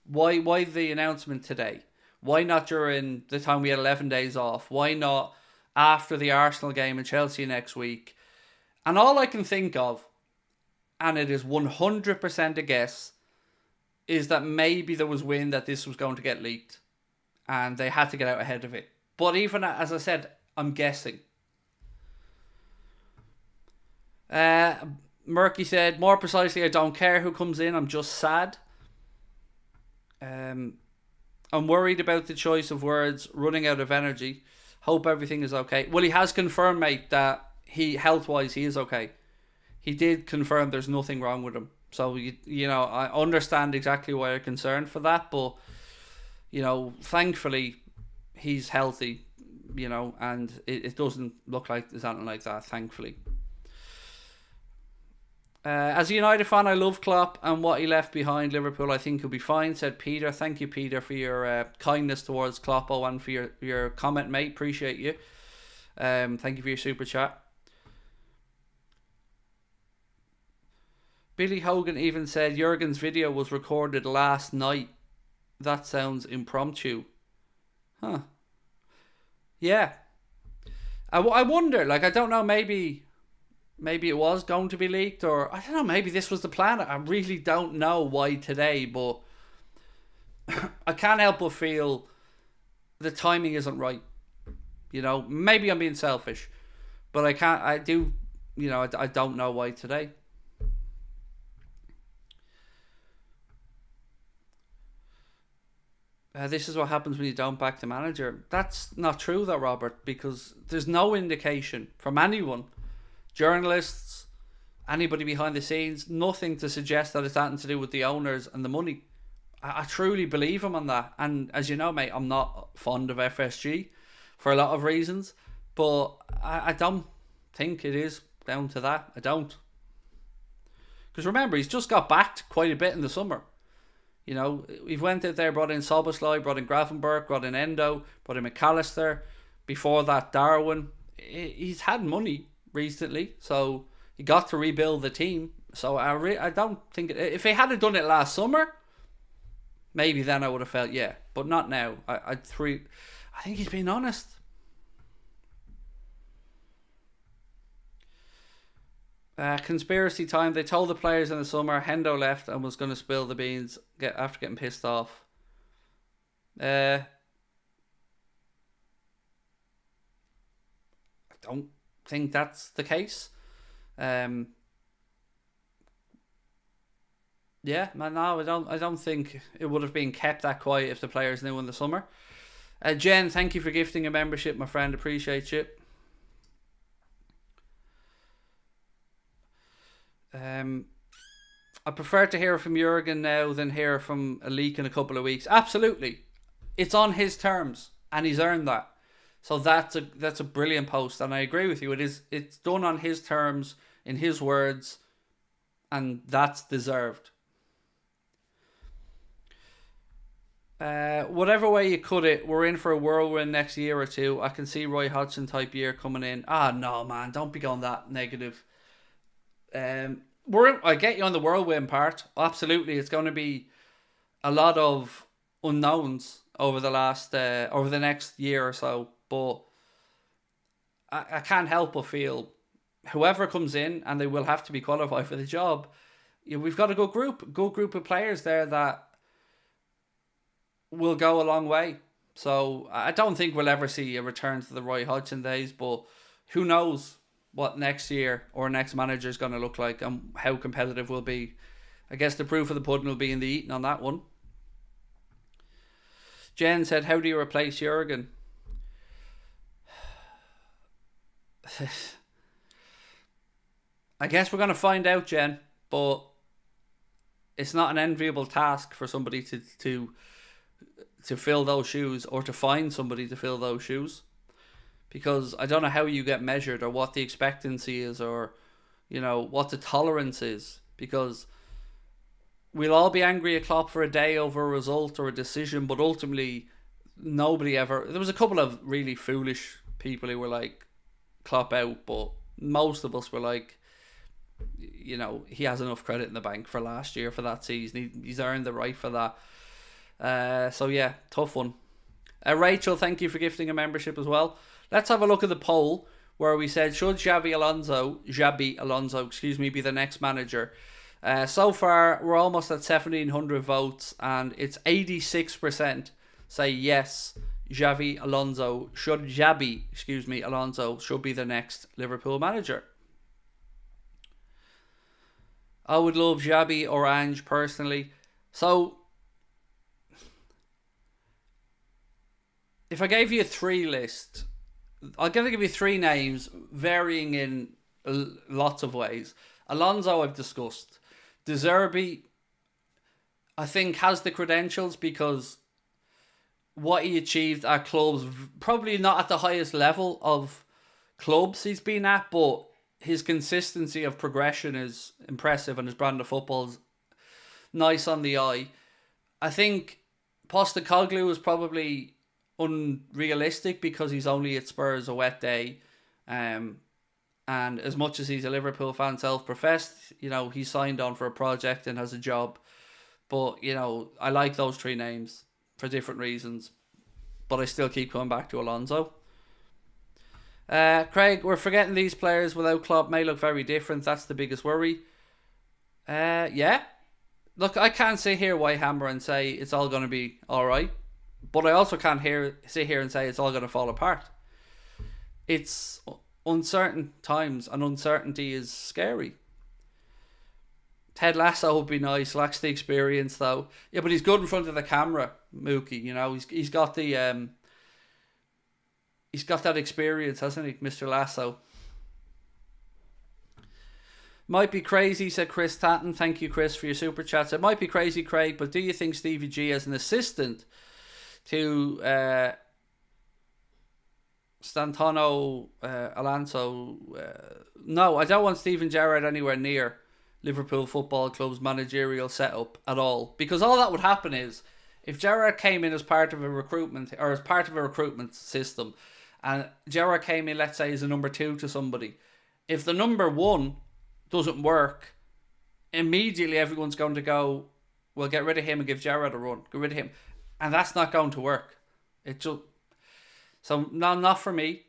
Why the announcement today? Why not during the time we had 11 days off? Why not after the Arsenal game and Chelsea next week? And all I can think of, and it is 100% a guess, is that maybe there was wind that this was going to get leaked and they had to get out ahead of it. But even as I said, I'm guessing. Murky said, more precisely, I don't care who comes in, I'm just sad. I'm worried about the choice of words, running out of energy. Hope everything is okay. Well, he has confirmed, mate, that health-wise, he is okay. He did confirm there's nothing wrong with him. So, you know, I understand exactly why you're concerned for that. But, you know, thankfully, he's healthy, you know, and it doesn't look like there's anything like that, thankfully. As a United fan, I love Klopp and what he left behind Liverpool. I think he'll be fine, said Peter. Thank you, Peter, for your kindness towards Kloppo and for your comment, mate. Appreciate you. Thank you for your super chat. Billy Hogan even said Jurgen's video was recorded last night. That sounds impromptu. Huh. Yeah. I wonder, like, I don't know, maybe it was going to be leaked, or I don't know, maybe this was the plan. I really don't know why today, but I can't help but feel the timing isn't right. You know, maybe I'm being selfish, but I don't know why today. This is what happens when you don't back the manager. That's not true though, Robert, because there's no indication from anyone, journalists, anybody behind the scenes, nothing to suggest that it's anything to do with the owners and the money. I truly believe him on that. And as you know, mate, I'm not fond of FSG for a lot of reasons, but I don't think it is down to that. I don't. Because remember, he's just got backed quite a bit in the summer. You know, we've went out there, brought in Soboslai, brought in Gravenberg, brought in Endo, brought in McAllister. Before that, Darwin. He's had money recently, so he got to rebuild the team. So I don't think... If he had done it last summer, maybe then I would have felt, yeah. But not now. I think he's being honest. Conspiracy time. They told the players in the summer Hendo left and was going to spill the beans after getting pissed off. I don't think that's the case. Yeah, man, no, I don't think it would have been kept that quiet if the players knew in the summer. Jen, thank you for gifting a membership, my friend. Appreciate you. I prefer to hear from Jurgen now than hear from a leak in a couple of weeks. Absolutely. It's on his terms and he's earned that. So that's a brilliant post, and I agree with you. It's done on his terms, in his words, and that's deserved. Whatever way you cut it, we're in for a whirlwind next year or two. I can see Roy Hodgson type year coming in. No, man, don't be going that negative. I get you on the whirlwind part. Absolutely, it's going to be a lot of unknowns over the next year or so. But I can't help but feel whoever comes in, and they will have to be qualified for the job. We've got a good group of players there that will go a long way. So I don't think we'll ever see a return to the Roy Hodgson days. But who knows what next year or next manager is going to look like and how competitive we'll be. I guess the proof of the pudding will be in the eating on that one. Jen said, how do you replace Jurgen? I guess we're going to find out, Jen, but it's not an enviable task for somebody to fill those shoes, or to find somebody to fill those shoes, because I don't know how you get measured, or what the expectancy is, or what the tolerance is, because we'll all be angry at Klopp for a day over a result or a decision, but ultimately nobody ever. There was a couple of really foolish people who were like, Klopp out, but most of us were like, he has enough credit in the bank for last year, for that season. He's earned the right for that. So yeah, tough one. Rachel, thank you for gifting a membership as well. Let's have a look at the poll where we said, should Xabi Alonso, be the next manager? So far, we're almost at 1,700 votes, and it's 86% say yes, Xabi Alonso should be the next Liverpool manager. I would love Xabi or Ange personally. So, if I gave you a 3 list, I'm going to give you 3 names, varying in lots of ways. Alonso, I've discussed. De Zerbi, I think, has the credentials, because what he achieved at clubs, probably not at the highest level of clubs he's been at, but his consistency of progression is impressive, and his brand of football is nice on the eye. I think Postecoglou is probably unrealistic, because he's only at Spurs a wet day. And as much as he's a Liverpool fan, self-professed, he signed on for a project and has a job. But, I like those 3 names for different reasons. But I still keep coming back to Alonso. Craig, we're forgetting these players without Klopp may look very different. That's the biggest worry. Yeah. Look, I can't sit here, Whitehammer, and say it's all going to be alright. But I also can't sit here and say it's all going to fall apart. It's uncertain times, and uncertainty is scary. Ted Lasso would be nice, lacks the experience though. Yeah, but he's good in front of the camera, Mookie. He's got the he's got that experience, hasn't he, Mr. Lasso? Might be crazy, said Chris Tatton. Thank you, Chris, for your super chats. It might be crazy, Craig, but do you think Stevie G as an assistant to Stantano Alonso? No, I don't want Steven Gerrard anywhere near Liverpool Football Club's managerial setup at all, because all that would happen is, if Gerrard came in as part of a recruitment system, and Gerrard came in, let's say, as a number 2 to somebody, if the number 1 doesn't work, immediately everyone's going to go, well, get rid of him and give Gerrard a run. Get rid of him. And that's not going to work. So, no, not for me.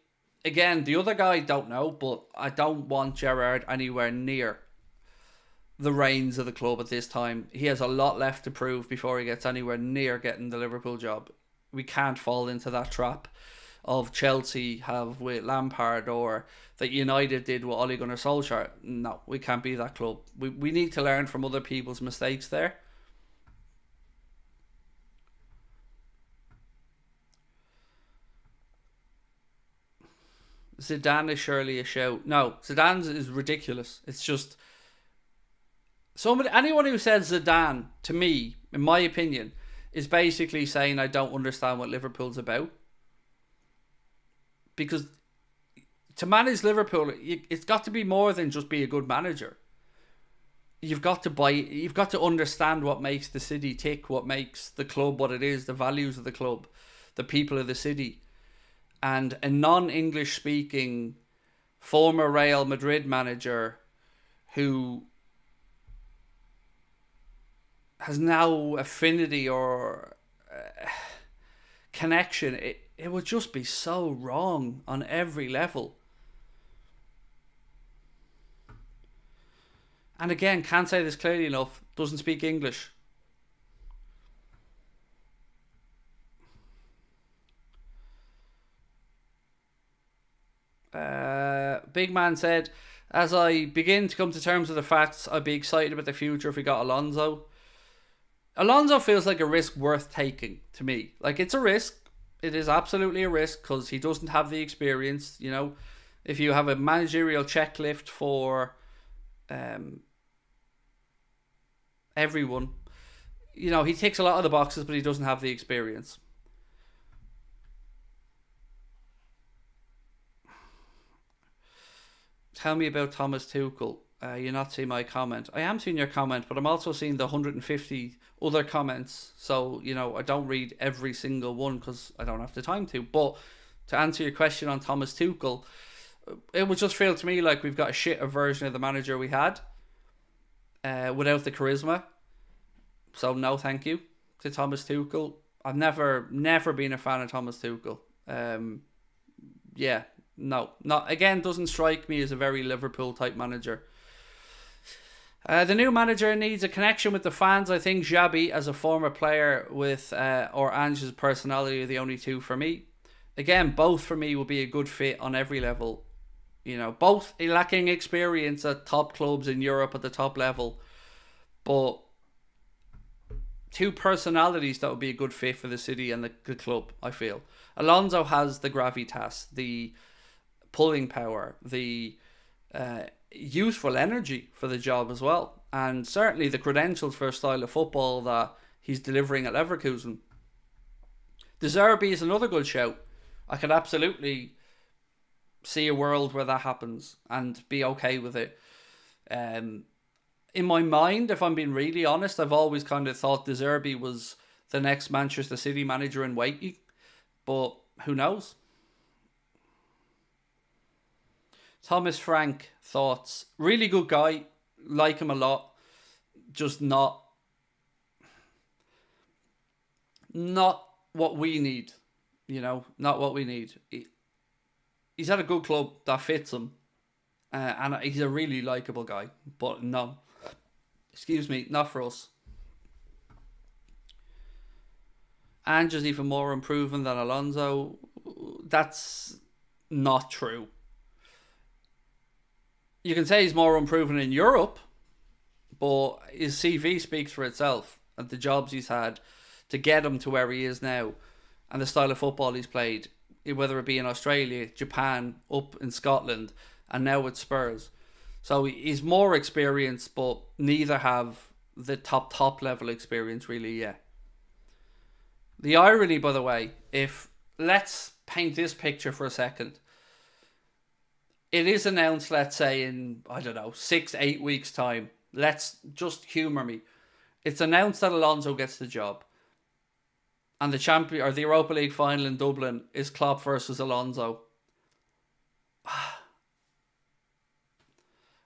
Again, the other guy, don't know, but I don't want Gerrard anywhere near the reins of the club at this time. He has a lot left to prove before he gets anywhere near getting the Liverpool job. We can't fall into that trap of Chelsea have with Lampard, or that United did with Ole Gunnar Solskjaer. No, we can't be that club. We need to learn from other people's mistakes there. Zidane is surely a shout. No, Zidane is ridiculous. It's just anyone who says Zidane, to me, in my opinion, is basically saying I don't understand what Liverpool's about. Because to manage Liverpool, it's got to be more than just be a good manager. You've got to understand what makes the city tick, what makes the club what it is, the values of the club, the people of the city. And a non-English speaking former Real Madrid manager who has now affinity or connection, it would just be so wrong on every level. And again, can't say this clearly enough, doesn't speak English. Big Man said, as I begin to come to terms with the facts, I'd be excited about the future if we got Alonso. Alonso feels like a risk worth taking to me. Like, it's a risk. It is absolutely a risk because he doesn't have the experience. You know, if you have a managerial checklist for everyone, you know, he ticks a lot of the boxes, but he doesn't have the experience. Tell me about Thomas Tuchel. You're not seeing my comment. I am seeing your comment, but I'm also seeing the 150 other comments. So, you know, I don't read every single one because I don't have the time to. But to answer your question on Thomas Tuchel, it would just feel to me like we've got a shitter version of the manager we had without the charisma. So, no thank you to Thomas Tuchel. I've never been a fan of Thomas Tuchel. Yeah, no. Not again, doesn't strike me as a very Liverpool type manager. The new manager needs a connection with the fans. I think Xabi, as a former player, with or Ange's personality, are the only two for me. Again, both for me will be a good fit on every level. You know, both lacking experience at top clubs in Europe at the top level, but two personalities that would be a good fit for the city and the club, I feel. Alonso has the gravitas, the pulling power, the youthful energy for the job as well, and certainly the credentials for a style of football that he's delivering at Leverkusen. De Zerbi is another good shout. I could absolutely see a world where that happens and be okay with it. In my mind, if I'm being really honest, I've always kind of thought De Zerbi was the next Manchester City manager in waiting, but who knows? Thomas Frank, thoughts. Really good guy. Like him a lot. Just not what we need. You know, not what we need. He's at a good club that fits him. And he's a really likeable guy. But no. Excuse me, not for us. Ange's even more improving than Alonso. That's not true. You can say he's more improving in Europe, but his CV speaks for itself, and the jobs he's had to get him to where he is now, and the style of football he's played, whether it be in Australia, Japan, up in Scotland, and now with Spurs. So he's more experienced, but neither have the top level experience really yet. The irony, by the way, if let's paint this picture for a second. It is announced, let's say, in, I don't know, 6-8 weeks' time. Let's just humour me. It's announced that Alonso gets the job. And the champion or the Europa League final in Dublin is Klopp versus Alonso.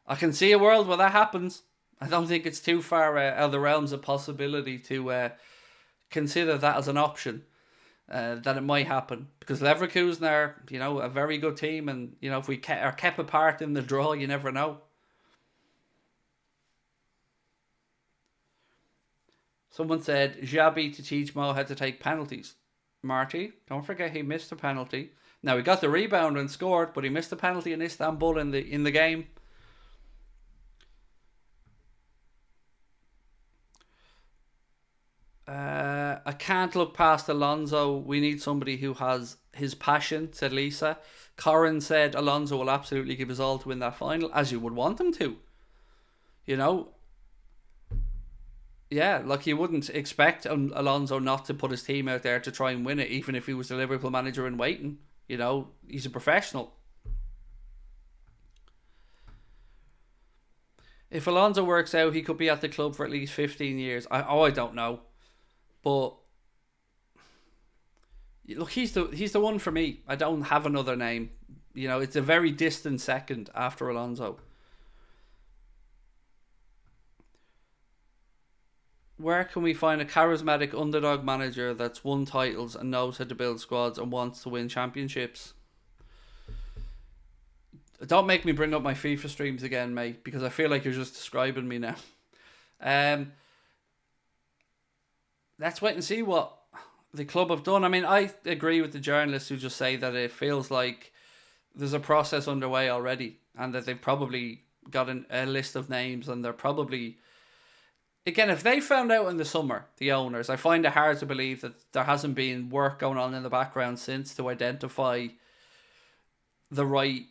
I can see a world where that happens. I don't think it's too far out of the realms of possibility to consider that as an option. That it might happen, because Leverkusen are, you know, a very good team, and you know, if we are kept apart in the draw, you never know. Someone said Xabi to teach Mo how to take penalties. Marty, don't forget he missed a penalty. Now he got the rebound and scored, but he missed a penalty in Istanbul in the game. I can't look past Alonso. We need somebody who has his passion, said Lisa. Corin said Alonso will absolutely give his all to win that final, as you would want him to. You know? Yeah, like you wouldn't expect Alonso not to put his team out there to try and win it, even if he was the Liverpool manager in waiting. You know, he's a professional. If Alonso works out, he could be at the club for at least 15 years. I don't know. But look, he's the one for me. I don't have another name. You know, it's a very distant second after Alonso. Where can we find a charismatic underdog manager that's won titles and knows how to build squads and wants to win championships? Don't make me bring up my FIFA streams again, mate, because I feel like you're just describing me now. Let's wait and see what the club have done. I mean, I agree with the journalists who just say that it feels like there's a process underway already, and that they've probably got a list of names, and they're probably again, if they found out in the summer, the owners, I find it hard to believe that there hasn't been work going on in the background since to identify the right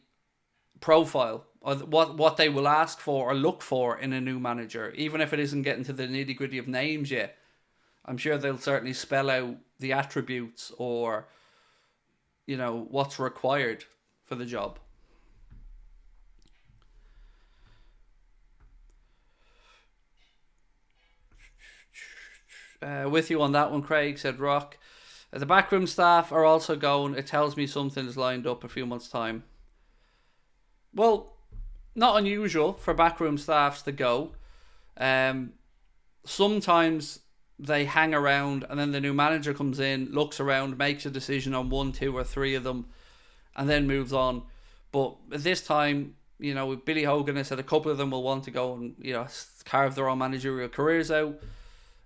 profile or what they will ask for or look for in a new manager, even if it isn't getting to the nitty gritty of names yet. I'm sure they'll certainly spell out the attributes or, what's required for the job. With you on that one, Craig, said Rock. The backroom staff are also going. It tells me something is lined up a few months' time. Well, not unusual for backroom staffs to go. Sometimes they hang around and then the new manager comes in, looks around, makes a decision on 1, 2 or 3 of them and then moves on. But at this time, with Billy Hogan has said a couple of them will want to go and, carve their own managerial careers out.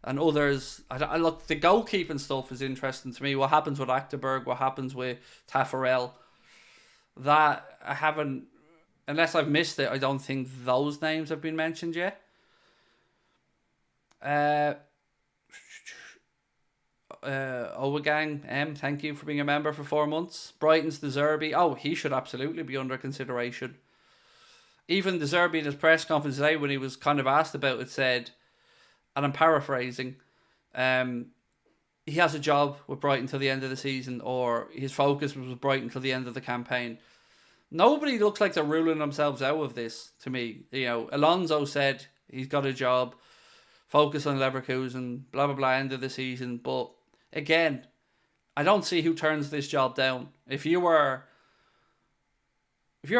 And others, I look, the goalkeeping stuff is interesting to me. What happens with Achterberg, what happens with Taffarel. That I haven't, unless I've missed it, I don't think those names have been mentioned yet. Owagang, thank you for being a member for 4 months. Brighton's De Zerbi. Oh, he should absolutely be under consideration. Even De Zerbi in his press conference today, when he was kind of asked about it, said, and I'm paraphrasing, he has a job with Brighton till the end of the season, or his focus was with Brighton till the end of the campaign. Nobody looks like they're ruling themselves out of this, to me. Alonso said he's got a job, focus on Leverkusen, blah, blah, blah, end of the season. But again, I don't see who turns this job down. If your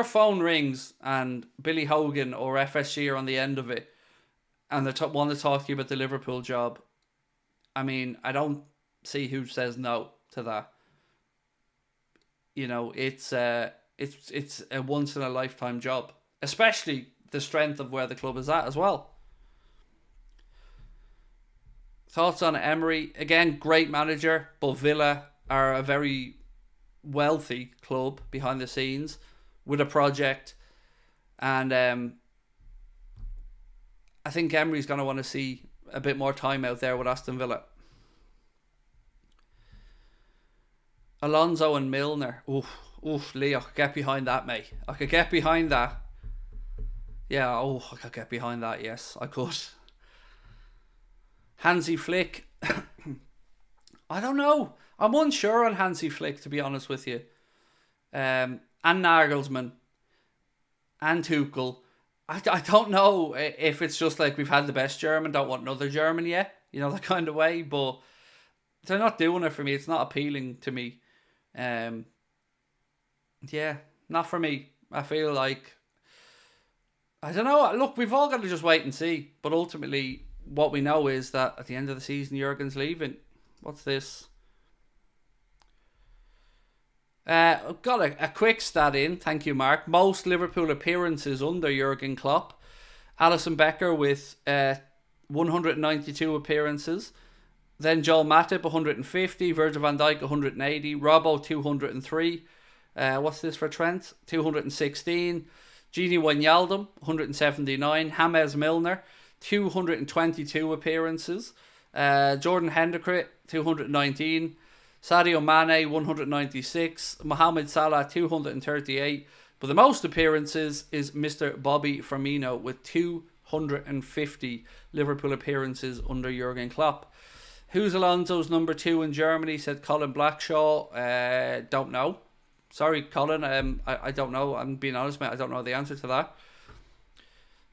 phone rings and Billy Hogan or FSG are on the end of it, and they want to talk to you about the Liverpool job, I mean, I don't see who says no to that. It's a once in a lifetime job, especially the strength of where the club is at as well. Thoughts on Emery? Again, great manager, but Villa are a very wealthy club behind the scenes with a project, and I think Emery's going to want to see a bit more time out there with Aston Villa. Alonso and Milner. Lee, I could get behind that, mate. I could get behind that. Yeah, I could get behind that, yes, I could. Hansi Flick. I don't know. I'm unsure on Hansi Flick, to be honest with you. And Nagelsmann. And Tuchel. I don't know if it's just like we've had the best German, don't want another German yet, that kind of way, but they're not doing it for me. It's not appealing to me. Yeah, not for me. I feel like, I don't know, look, we've all got to just wait and see, but ultimately what we know is that at the end of the season, Jurgen's leaving. What's this? I've got a quick stat in. Thank you, Mark. Most Liverpool appearances under Jurgen Klopp. Alisson Becker with 192 appearances. Then Joel Matip, 150. Virgil van Dijk, 180. Robbo, 203. What's this for Trent? 216. Gini Wijnaldum, 179. James Milner, 222 appearances. Jordan Henderson, 219. Sadio Mane, 196. Mohamed Salah, 238. But the most appearances is Mr. Bobby Firmino with 250 Liverpool appearances under Jurgen Klopp. Who's Alonso's number 2 in Germany, said Colin Blackshaw. Don't know. Sorry, Colin. I don't know. I'm being honest, mate. I don't know the answer to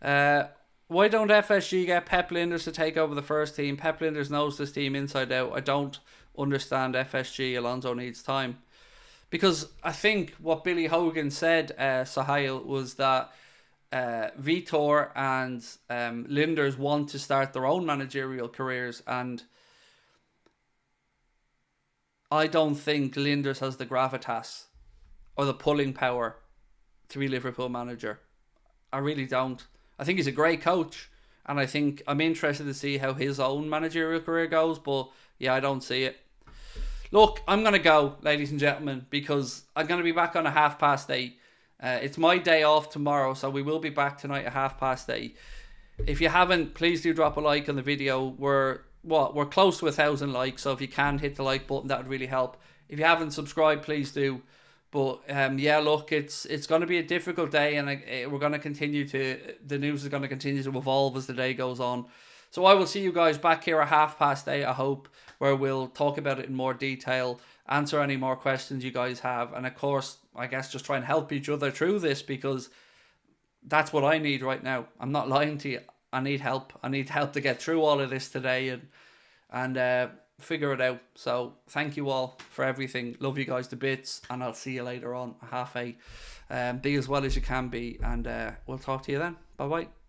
that. Why don't FSG get Pep Linders to take over the first team? Pep Linders knows this team inside out. I don't understand FSG. Alonso needs time. Because I think what Billy Hogan said, Sahil, was that Vitor and Linders want to start their own managerial careers, and I don't think Linders has the gravitas or the pulling power to be Liverpool manager. I really don't. I think he's a great coach, and I think I'm interested to see how his own managerial career goes, but yeah, I don't see it. Look, I'm going to go, ladies and gentlemen, because I'm going to be back on at 8:30. It's my day off tomorrow, so we will be back tonight at 8:30. If you haven't, please do drop a like on the video. We're close to 1,000 likes, so if you can hit the like button, that would really help. If you haven't subscribed, please do. But yeah, look, it's going to be a difficult day, and we're going to continue the news is going to continue to evolve as the day goes on. So I will see you guys back here at 8:30, I hope, where we'll talk about it in more detail, answer any more questions you guys have, and of course, I guess just try and help each other through this, because that's what I need right now. I'm not lying to you. I need help. I need help to get through all of this today and figure it out. So thank you all for everything. Love you guys to bits, and I'll see you later on at 8:30. Be as well as you can be, and we'll talk to you then. Bye bye.